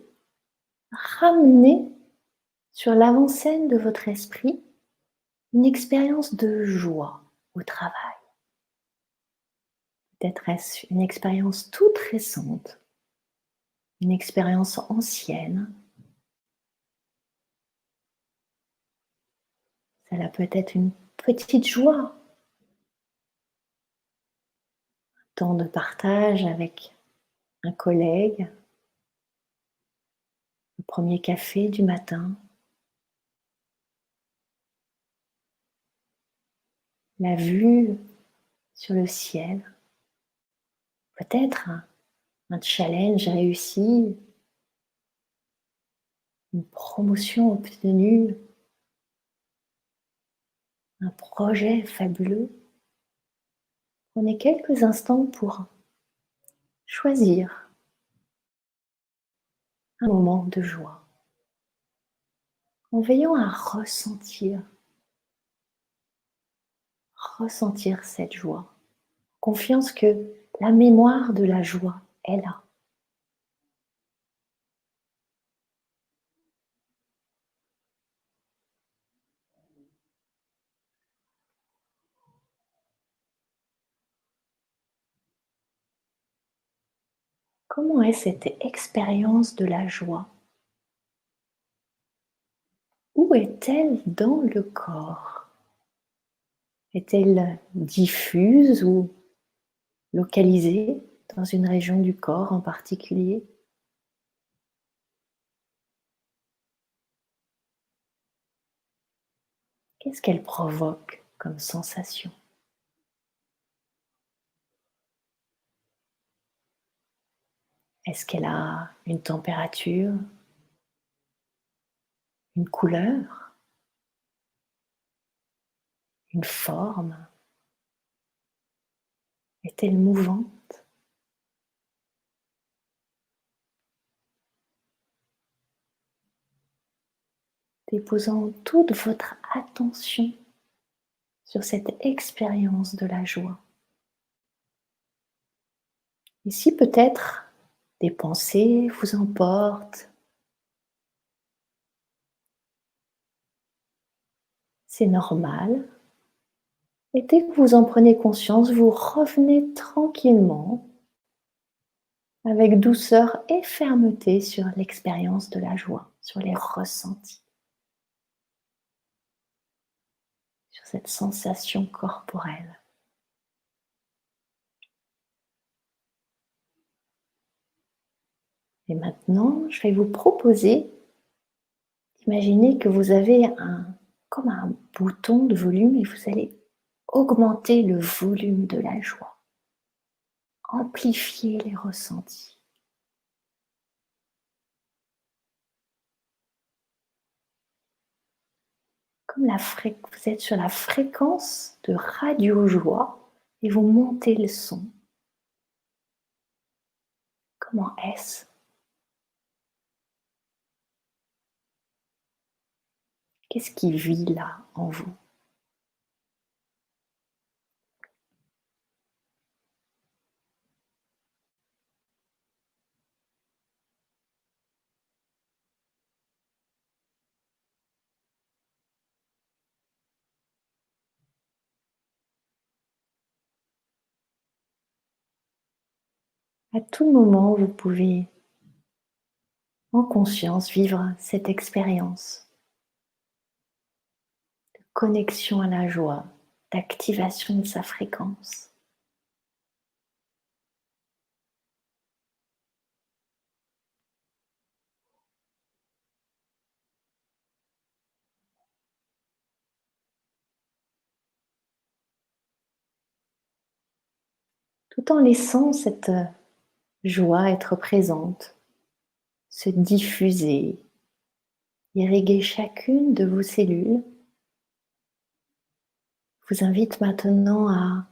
à ramener sur l'avant-scène de votre esprit une expérience de joie au travail. Peut-être est-ce une expérience toute récente, une expérience ancienne. Cela peut être une petite joie, un temps de partage avec un collègue, le premier café du matin, la vue sur le ciel, peut-être un challenge réussi, une promotion obtenue, un projet fabuleux. Prenez quelques instants pour choisir un moment de joie, en veillant à ressentir cette joie. Confiance que la mémoire de la joie est là. Comment est cette expérience de la joie? Où est-elle dans le corps? Est-elle diffuse ou localisée dans une région du corps en particulier? Qu'est-ce qu'elle provoque comme sensation? Est-ce qu'elle a une température, une couleur, une forme? Est-elle mouvante? Déposant toute votre attention sur cette expérience de la joie. Et si peut-être des pensées vous emportent, c'est normal. Et dès que vous en prenez conscience, vous revenez tranquillement, avec douceur et fermeté sur l'expérience de la joie, sur les ressentis, sur cette sensation corporelle. Et maintenant, je vais vous proposer d'imaginer que vous avez comme un bouton de volume et vous allez augmenter le volume de la joie, amplifier les ressentis. Comme vous êtes sur la fréquence de radio joie et vous montez le son. Comment est-ce? Qu'est-ce qui vit là en vous? À tout moment, vous pouvez, en conscience, vivre cette expérience de connexion à la joie, d'activation de sa fréquence. Tout en laissant cette joie être présente, se diffuser, irriguer chacune de vos cellules. Je vous invite maintenant à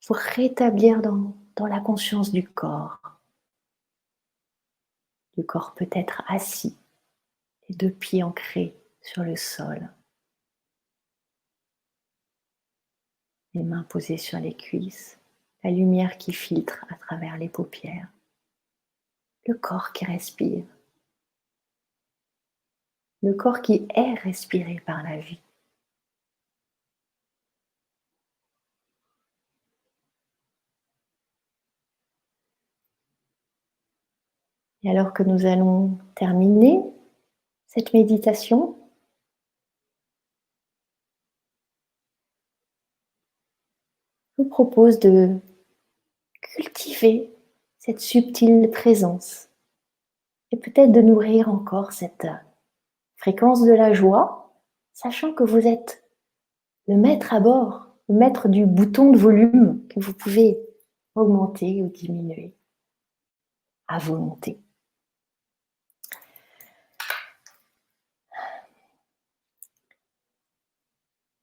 vous rétablir dans la conscience du corps. Du corps peut-être assis, les deux pieds ancrés sur le sol, les mains posées sur les cuisses, la lumière qui filtre à travers les paupières, le corps qui respire, le corps qui est respiré par la vie. Et alors que nous allons terminer cette méditation, je vous propose de cultiver cette subtile présence et peut-être de nourrir encore cette fréquence de la joie, sachant que vous êtes le maître à bord, le maître du bouton de volume que vous pouvez augmenter ou diminuer. à volonté.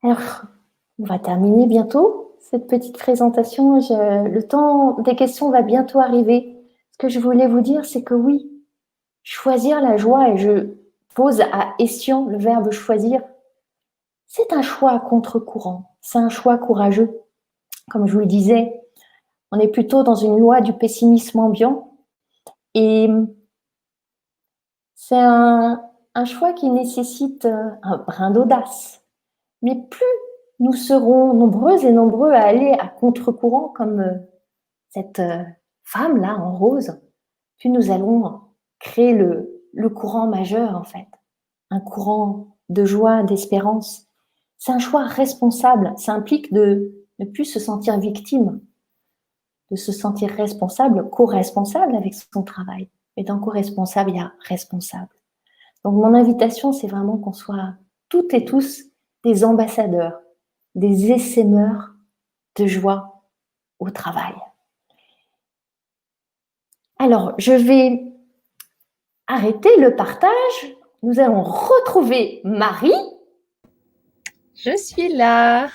Alors, on va terminer bientôt cette petite présentation. Le temps des questions va bientôt arriver. Ce que je voulais vous dire, c'est que oui, choisir la joie, et je pose à escient le verbe choisir, c'est un choix à contre-courant, c'est un choix courageux. Comme je vous le disais, on est plutôt dans une loi du pessimisme ambiant et c'est un choix qui nécessite un brin d'audace. Mais plus nous serons nombreuses et nombreux à aller à contre-courant comme cette femme-là en rose, plus nous allons créer le courant majeur en fait, un courant de joie, d'espérance. C'est un choix responsable, ça implique de ne plus se sentir victime, de se sentir responsable, co-responsable avec son travail. Et dans co-responsable, il y a responsable. Donc mon invitation, c'est vraiment qu'on soit toutes et tous des ambassadeurs, des essaimeurs de joie au travail. Alors, je vais arrêter le partage. Nous allons retrouver Marie. Je suis là.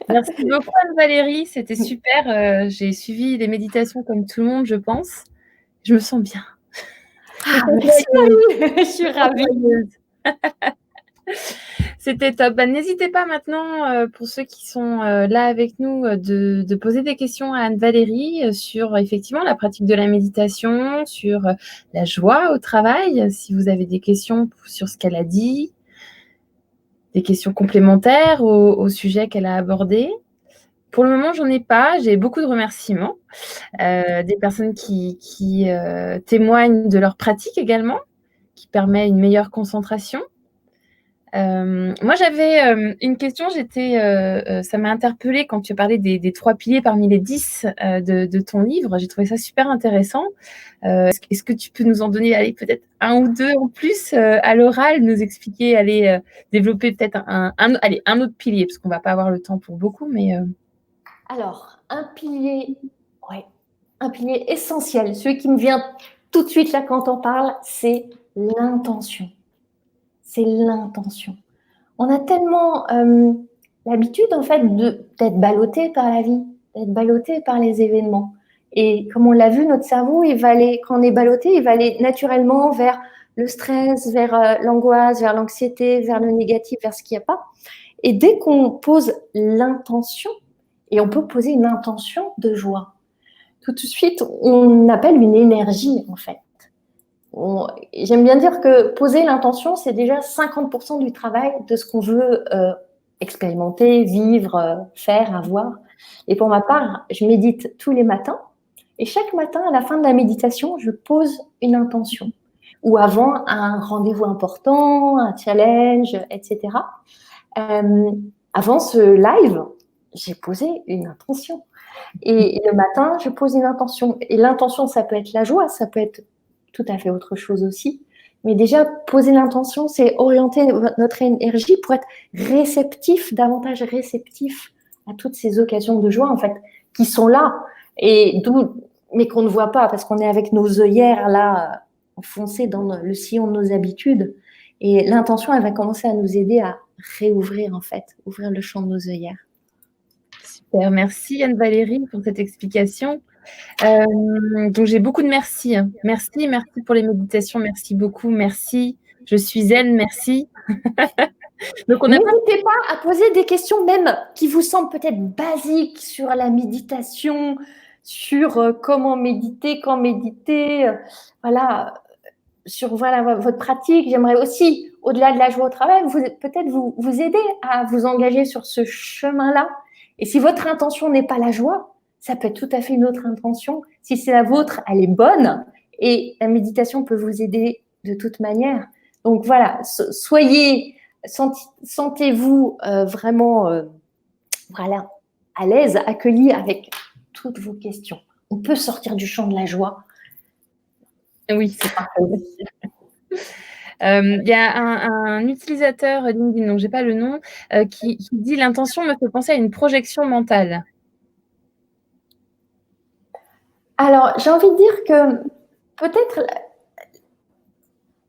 Merci beaucoup Anne-Valérie, c'était super. J'ai suivi les méditations comme tout le monde, je pense. Je me sens bien. Merci Marie, je suis ravie. C'était top. N'hésitez pas maintenant, pour ceux qui sont là avec nous, de poser des questions à Anne-Valérie sur effectivement la pratique de la méditation, sur la joie au travail, si vous avez des questions sur ce qu'elle a dit, des questions complémentaires au sujet qu'elle a abordé. Pour le moment, j'en ai pas. J'ai beaucoup de remerciements, des personnes qui témoignent de leur pratique également, qui permet une meilleure concentration. Moi, j'avais une question. Ça m'a interpellée quand tu as parlé des 3 piliers parmi les 10 de ton livre. J'ai trouvé ça super intéressant. Est-ce que tu peux nous en donner, peut-être 1 ou 2 en plus à l'oral, nous expliquer, développer peut-être un autre pilier, parce qu'on va pas avoir le temps pour beaucoup, mais Alors, un pilier essentiel, celui qui me vient tout de suite là quand on parle, c'est l'intention. C'est l'intention. On a tellement l'habitude en fait d'être ballotté par la vie, d'être ballotté par les événements. Et comme on l'a vu, notre cerveau, quand on est ballotté, il va aller naturellement vers le stress, vers l'angoisse, vers l'anxiété, vers le négatif, vers ce qu'il n'y a pas. Et dès qu'on pose l'intention, et on peut poser une intention de joie, tout de suite, on appelle une énergie en fait. J'aime bien dire que poser l'intention, c'est déjà 50% du travail de ce qu'on veut expérimenter, vivre, faire, avoir. Et pour ma part, je médite tous les matins. Et chaque matin, à la fin de la méditation, je pose une intention. Ou avant un rendez-vous important, un challenge, etc. Avant ce live, j'ai posé une intention. Et le matin, je pose une intention. Et l'intention, ça peut être la joie, ça peut être tout à fait autre chose aussi. Mais déjà, poser l'intention, c'est orienter notre énergie pour être réceptif, davantage réceptif à toutes ces occasions de joie, en fait, qui sont là, mais qu'on ne voit pas, parce qu'on est avec nos œillères, là, enfoncées dans le sillon de nos habitudes. Et l'intention, elle va commencer à nous aider à réouvrir, en fait, ouvrir le champ de nos œillères. Super, merci Anne-Valérie pour cette explication. Donc j'ai beaucoup de merci. Merci pour les méditations, merci beaucoup, merci. Je suis zen, merci. Donc n'hésitez pas à poser des questions même qui vous semblent peut-être basiques sur la méditation, sur comment méditer, quand méditer, voilà, sur votre pratique. J'aimerais aussi, au-delà de la joie au travail, peut-être vous aider à vous engager sur ce chemin-là. Et si votre intention n'est pas la joie, ça peut être tout à fait une autre intention. Si c'est la vôtre, elle est bonne et la méditation peut vous aider de toute manière. Donc voilà, sentez-vous vraiment voilà, à l'aise, accueilli avec toutes vos questions. On peut sortir du champ de la joie. Oui, c'est parfait. Il y a un utilisateur LinkedIn, dont je n'ai pas le nom, qui dit « L'intention me fait penser à une projection mentale ». Alors, j'ai envie de dire que peut-être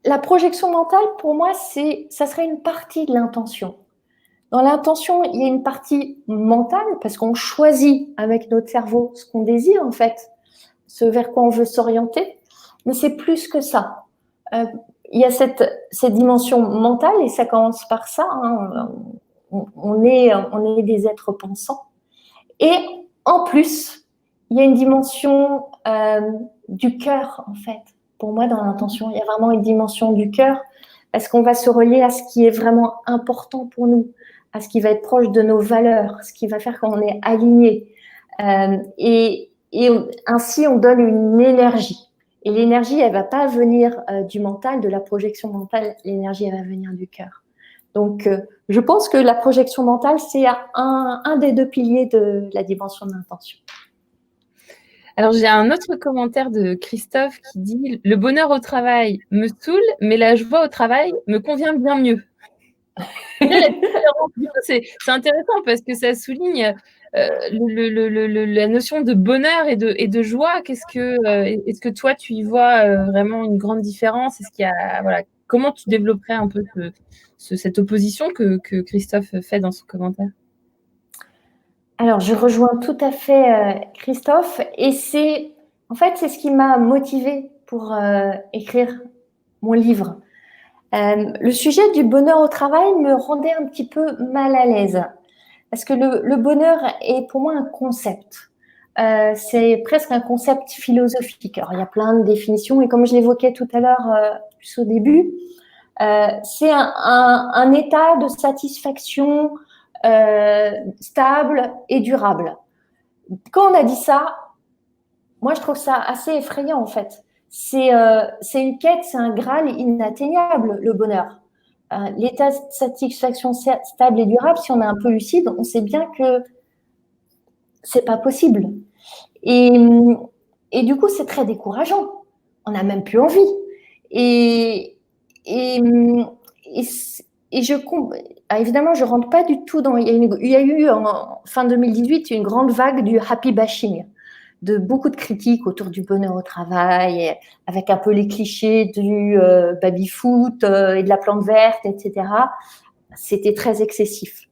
la projection mentale, pour moi, ça serait une partie de l'intention. Dans l'intention, il y a une partie mentale, parce qu'on choisit avec notre cerveau ce qu'on désire, en fait, ce vers quoi on veut s'orienter, mais c'est plus que ça. Il y a cette dimension mentale, et ça commence par ça, hein, on est des êtres pensants. Et en plus, il y a une dimension du cœur, en fait. Pour moi, dans l'intention, il y a vraiment une dimension du cœur, parce qu'on va se relier à ce qui est vraiment important pour nous, à ce qui va être proche de nos valeurs, ce qui va faire qu'on est aligné. Et ainsi, on donne une énergie. Et l'énergie, elle ne va pas venir du mental, de la projection mentale, l'énergie, elle va venir du cœur. Donc, je pense que la projection mentale, c'est un des deux piliers de la dimension de l'intention. Alors, j'ai un autre commentaire de Christophe qui dit « Le bonheur au travail me saoule, mais la joie au travail me convient bien mieux. » C'est intéressant parce que ça souligne la notion de bonheur et de joie. Est-ce que toi, tu y vois vraiment une grande différence? Est-ce qu'il y a, voilà, comment tu développerais un peu cette opposition que Christophe fait dans son commentaire? Alors, je rejoins tout à fait Christophe, et c'est ce qui m'a motivée pour écrire mon livre. Le sujet du bonheur au travail me rendait un petit peu mal à l'aise, parce que le bonheur est pour moi un concept. C'est presque un concept philosophique. Alors, il y a plein de définitions, et comme je l'évoquais tout à l'heure, plus au début, c'est un état de satisfaction stable et durable. Quand on a dit ça, moi je trouve ça assez effrayant en fait. C'est une quête, c'est un graal inatteignable, le bonheur. L'état de satisfaction stable et durable, si on est un peu lucide, on sait bien que c'est pas possible. Et du coup, c'est très décourageant. On n'a même plus envie. Et évidemment, je rentre pas du tout dans. Il y a eu en fin 2018 une grande vague du happy bashing, de beaucoup de critiques autour du bonheur au travail, avec un peu les clichés du baby-foot et de la plante verte, etc. C'était très excessif.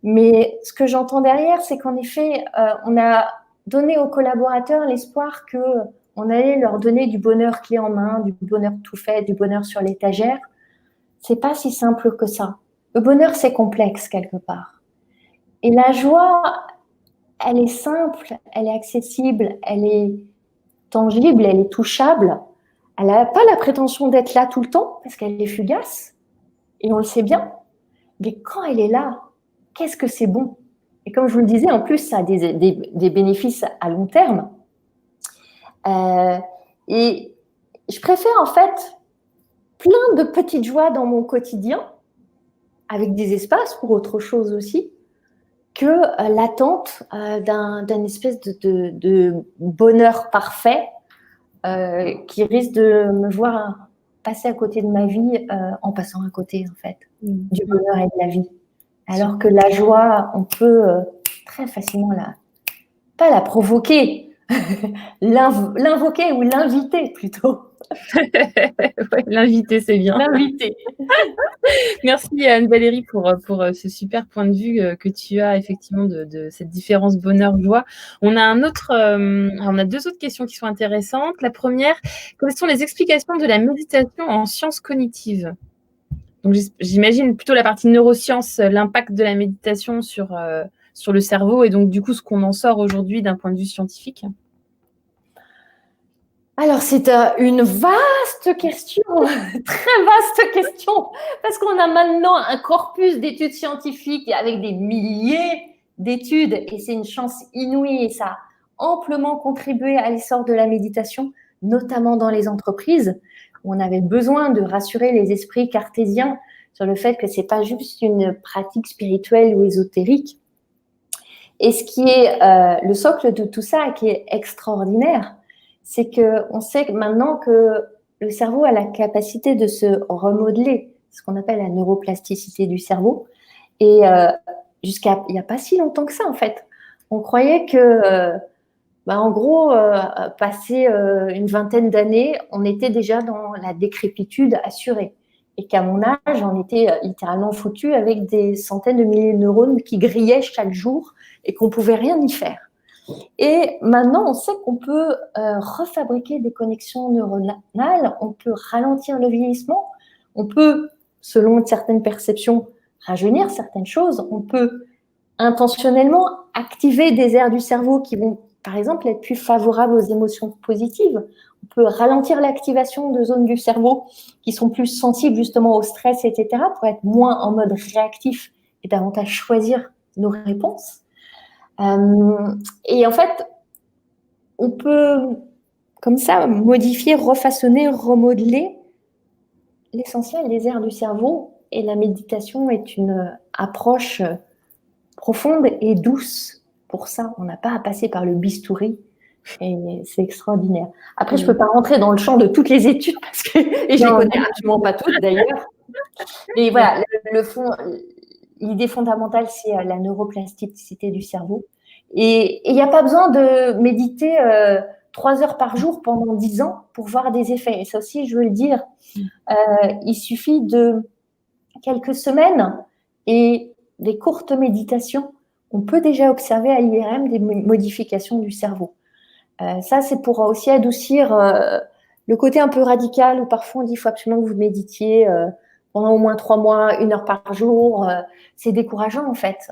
Mais ce que j'entends derrière, c'est qu'en effet, on a donné aux collaborateurs l'espoir qu'on allait leur donner du bonheur clé en main, du bonheur tout fait, du bonheur sur l'étagère. C'est pas si simple que ça. Le bonheur, c'est complexe quelque part. Et la joie, elle est simple, elle est accessible, elle est tangible, elle est touchable. Elle n'a pas la prétention d'être là tout le temps, parce qu'elle est fugace, et on le sait bien. Mais quand elle est là, qu'est-ce que c'est bon? Et comme je vous le disais, en plus, ça a des bénéfices à long terme. Et je préfère en fait plein de petites joies dans mon quotidien, avec des espaces pour autre chose aussi, que l'attente d'un espèce de bonheur parfait qui risque de me voir passer à côté de ma vie en passant à côté en fait du bonheur et de la vie. Alors que la joie, on peut très facilement pas la provoquer, l'invoquer ou l'inviter plutôt. Ouais, l'inviter, c'est bien. L'inviter. Merci Anne-Valérie pour ce super point de vue que tu as effectivement de cette différence bonheur-joie. On a on a deux autres questions qui sont intéressantes. La première, quelles sont les explications de la méditation en sciences cognitives? Donc j'imagine plutôt la partie neurosciences, l'impact de la méditation sur le cerveau, et donc du coup ce qu'on en sort aujourd'hui d'un point de vue scientifique. Alors, c'est une vaste question, très vaste question, parce qu'on a maintenant un corpus d'études scientifiques avec des milliers d'études, et c'est une chance inouïe, et ça a amplement contribué à l'essor de la méditation, notamment dans les entreprises, où on avait besoin de rassurer les esprits cartésiens sur le fait que c'est pas juste une pratique spirituelle ou ésotérique. Et ce qui est le socle de tout ça, qui est extraordinaire, c'est qu'on sait maintenant que le cerveau a la capacité de se remodeler, ce qu'on appelle la neuroplasticité du cerveau. Et jusqu'à il n'y a pas si longtemps que ça, en fait. On croyait que En gros, passé une vingtaine d'années, on était déjà dans la décrépitude assurée. Et qu'à mon âge, on était littéralement foutu avec des centaines de milliers de neurones qui grillaient chaque jour et qu'on ne pouvait rien y faire. Et maintenant, on sait qu'on peut refabriquer des connexions neuronales, on peut ralentir le vieillissement, on peut, selon certaines perceptions, rajeunir certaines choses, on peut intentionnellement activer des aires du cerveau qui vont, par exemple, être plus favorables aux émotions positives. On peut ralentir l'activation de zones du cerveau qui sont plus sensibles justement au stress, etc., pour être moins en mode réactif et davantage choisir nos réponses. Et en fait, on peut, comme ça, modifier, refaçonner, remodeler l'essentiel des aires du cerveau. Et la méditation est une approche profonde et douce. Pour ça, on n'a pas à passer par le bistouri. Et c'est extraordinaire. Après, je ne peux pas rentrer dans le champ de toutes les études parce que, et je ne les connais absolument pas toutes d'ailleurs. Mais voilà, l'idée fondamentale, c'est la neuroplasticité du cerveau. Et il n'y a pas besoin de méditer 3 heures par jour pendant 10 ans pour voir des effets. Et ça aussi, je veux le dire, il suffit de quelques semaines et des courtes méditations. On peut déjà observer à l'IRM des modifications du cerveau. Ça, c'est pour aussi adoucir le côté un peu radical où parfois on dit qu'il faut absolument que vous méditiez pendant au moins 3 mois, 1 heure par jour. C'est décourageant en fait.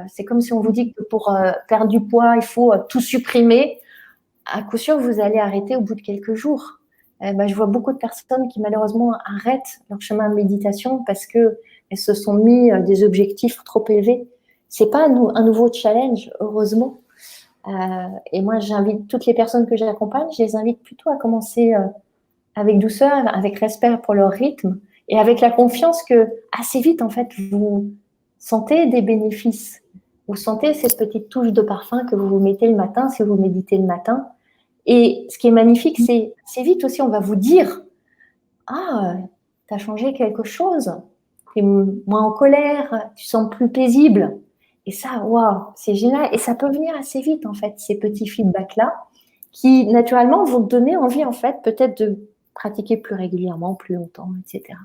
C'est comme si on vous dit que pour perdre du poids, il faut tout supprimer. À coup sûr, vous allez arrêter au bout de quelques jours. Je vois beaucoup de personnes qui malheureusement arrêtent leur chemin de méditation parce qu'elles se sont mis des objectifs trop élevés. C'est pas un nouveau challenge, heureusement. Et moi, j'invite toutes les personnes que j'accompagne, je les invite plutôt à commencer avec douceur, avec respect pour leur rythme et avec la confiance que assez vite, en fait, vous sentez des bénéfices. Vous sentez cette petite touche de parfum que vous vous mettez le matin si vous méditez le matin. Et ce qui est magnifique, c'est vite aussi, on va vous dire « Ah, tu as changé quelque chose, tu es moins en colère, tu sens plus paisible. » Et ça, waouh, c'est génial. Et ça peut venir assez vite, en fait, ces petits feedbacks-là, qui, naturellement, vont te donner envie, en fait, peut-être de pratiquer plus régulièrement, plus longtemps, etc.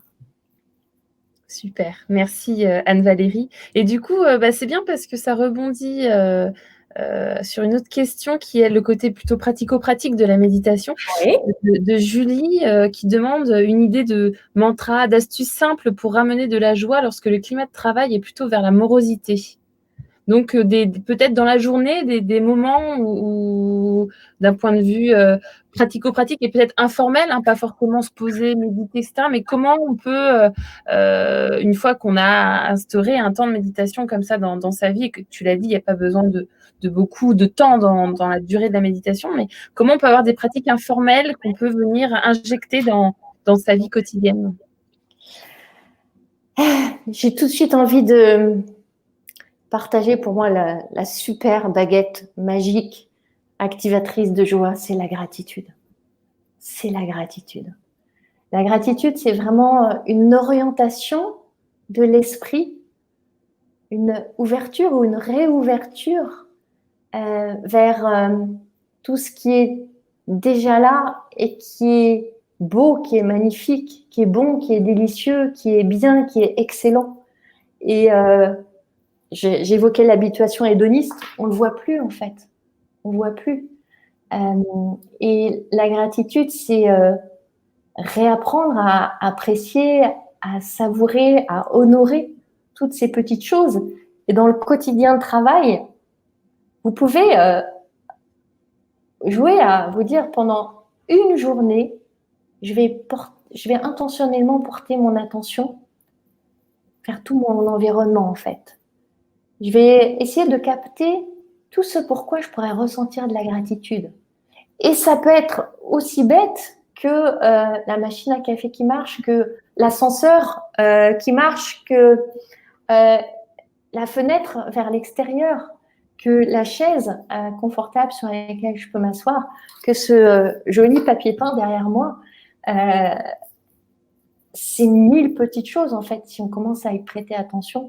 Super, merci Anne-Valérie. Et du coup, c'est bien parce que ça rebondit sur une autre question qui est le côté plutôt pratico-pratique de la méditation, Oui. de Julie qui demande une idée de mantra, d'astuce simple pour ramener de la joie lorsque le climat de travail est plutôt vers la morosité. Donc, peut-être dans la journée, des moments où d'un point de vue pratico-pratique et peut-être informel, pas forcément se poser, méditer, etc., mais comment on peut, une fois qu'on a instauré un temps de méditation comme ça dans sa vie, et que tu l'as dit, il n'y a pas besoin de beaucoup de temps dans la durée de la méditation, mais comment on peut avoir des pratiques informelles qu'on peut venir injecter dans sa vie quotidienne? J'ai tout de suite envie de partager pour moi la super baguette magique activatrice de joie, c'est la gratitude. C'est la gratitude. La gratitude, c'est vraiment une orientation de l'esprit, une ouverture ou une réouverture vers tout ce qui est déjà là et qui est beau, qui est magnifique, qui est bon, qui est délicieux, qui est bien, qui est excellent. Et j'évoquais l'habituation hédoniste, on ne le voit plus en fait. On ne voit plus. Et la gratitude, c'est réapprendre à apprécier, à savourer, à honorer toutes ces petites choses. Et dans le quotidien de travail, vous pouvez jouer à vous dire pendant une journée, je vais intentionnellement porter mon attention vers tout mon environnement en fait. Je vais essayer de capter tout ce pourquoi je pourrais ressentir de la gratitude. Et ça peut être aussi bête que la machine à café qui marche, que l'ascenseur qui marche, que la fenêtre vers l'extérieur, que la chaise confortable sur laquelle je peux m'asseoir, que ce joli papier peint derrière moi. C'est 1000 petites choses, en fait, si on commence à y prêter attention.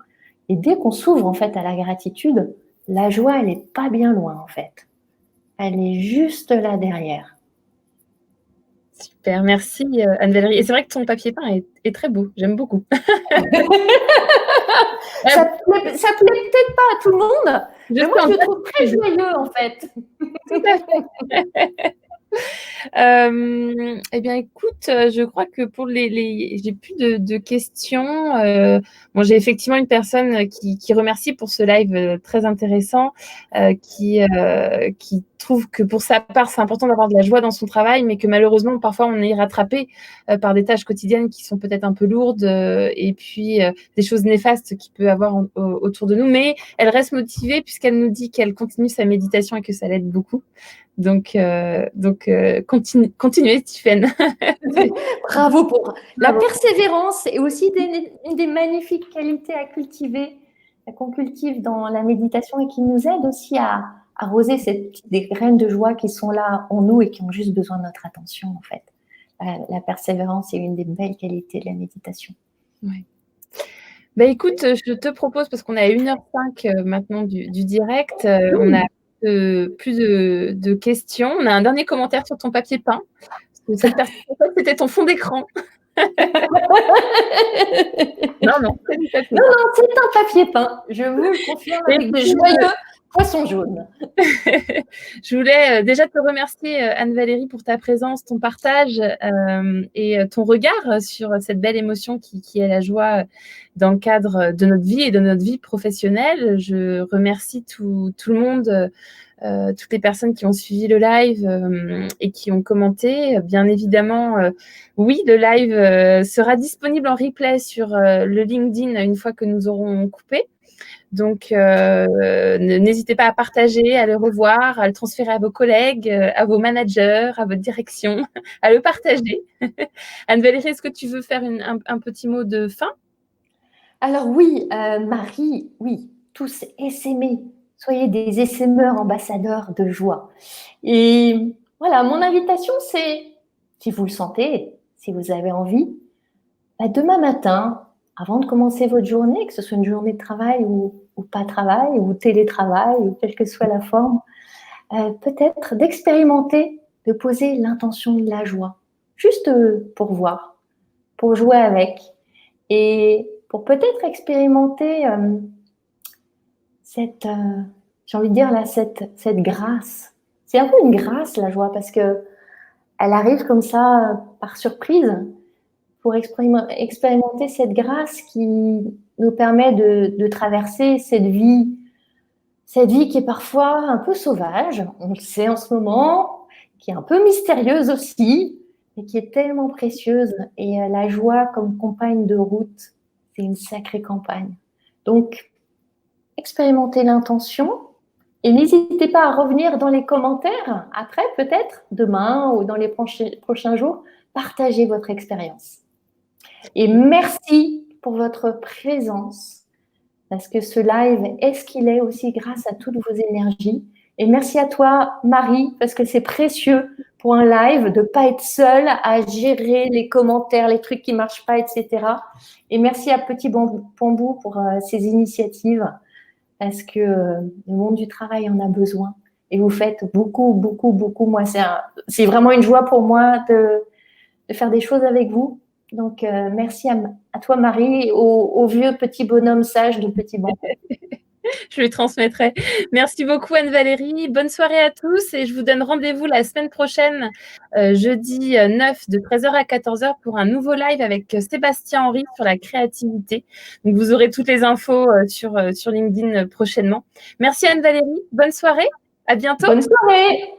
Et dès qu'on s'ouvre, en fait, à la gratitude, la joie, elle n'est pas bien loin, en fait. Elle est juste là derrière. Super, merci Anne-Valérie. Et c'est vrai que ton papier peint est très beau, j'aime beaucoup. Ça plaît peut-être pas à tout le monde, mais moi je le trouve très joyeux en fait. Tout à fait. Eh bien, écoute, je crois que pour j'ai plus de questions. Bon, j'ai effectivement une personne qui remercie pour ce live très intéressant, qui trouve que pour sa part, c'est important d'avoir de la joie dans son travail, mais que malheureusement, parfois, on est rattrapé par des tâches quotidiennes qui sont peut-être un peu lourdes et puis des choses néfastes qu'il peut avoir autour de nous. Mais elle reste motivée puisqu'elle nous dit qu'elle continue sa méditation et que ça l'aide beaucoup. Donc continuez, Stéphane. Bravo pour la persévérance et aussi une des magnifiques qualités à cultiver, qu'on cultive dans la méditation et qui nous aide aussi à arroser des graines de joie qui sont là en nous et qui ont juste besoin de notre attention en fait. La persévérance est une des belles qualités de la méditation. Ouais. Bah, écoute, je te propose, parce qu'on est à 1h05 maintenant du direct, on a plus de questions. On a un dernier commentaire sur ton papier peint. Cette personne, c'était ton fond d'écran. Non, c'est un papier peint. Je vous le confirme avec des joyeux poissons jaunes. Je voulais déjà te remercier, Anne-Valérie, pour ta présence, ton partage et ton regard sur cette belle émotion qui est la joie dans le cadre de notre vie et de notre vie professionnelle. Je remercie tout le monde, toutes les personnes qui ont suivi le live et qui ont commenté. Bien évidemment, oui, le live sera disponible en replay sur le LinkedIn une fois que nous aurons coupé. Donc, n'hésitez pas à partager, à le revoir, à le transférer à vos collègues, à vos managers, à votre direction, à le partager. Anne-Valérie, est-ce que tu veux faire un petit mot de fin? Alors oui, Marie, oui, tous essaimer. Soyez des essaimeurs ambassadeurs de joie. Et voilà, mon invitation, c'est, si vous le sentez, si vous avez envie, demain matin, avant de commencer votre journée, que ce soit une journée de travail ou pas travail, ou télétravail, ou quelle que soit la forme, peut-être d'expérimenter, de poser l'intention de la joie, juste pour voir, pour jouer avec, et pour peut-être expérimenter j'ai envie de dire là, cette grâce. C'est un peu une grâce, la joie, parce que elle arrive comme ça, par surprise, pour expérimenter cette grâce qui nous permet de traverser cette vie qui est parfois un peu sauvage, on le sait en ce moment, qui est un peu mystérieuse aussi, mais qui est tellement précieuse. Et la joie comme compagne de route, c'est une sacrée campagne. Donc, expérimentez l'intention et n'hésitez pas à revenir dans les commentaires après, peut-être demain ou dans les prochains jours, partagez votre expérience. Et merci pour votre présence, parce que ce live est ce qu'il est aussi grâce à toutes vos énergies. Et merci à toi, Marie, parce que c'est précieux pour un live de ne pas être seule à gérer les commentaires, les trucs qui ne marchent pas, etc. Et merci à Petit Bambou pour ces initiatives, parce que le monde du travail en a besoin. Et vous faites beaucoup, beaucoup, beaucoup. Moi, c'est vraiment une joie pour moi de faire des choses avec vous. Donc, merci à toi, Marie, et au vieux petit bonhomme sage de Petit Bambou. Je lui transmettrai. Merci beaucoup, Anne-Valérie. Bonne soirée à tous et je vous donne rendez-vous la semaine prochaine, jeudi 9 de 13h à 14h pour un nouveau live avec Sébastien Henry sur la créativité. Donc, vous aurez toutes les infos sur LinkedIn prochainement. Merci, Anne-Valérie. Bonne soirée. À bientôt. Bonne soirée.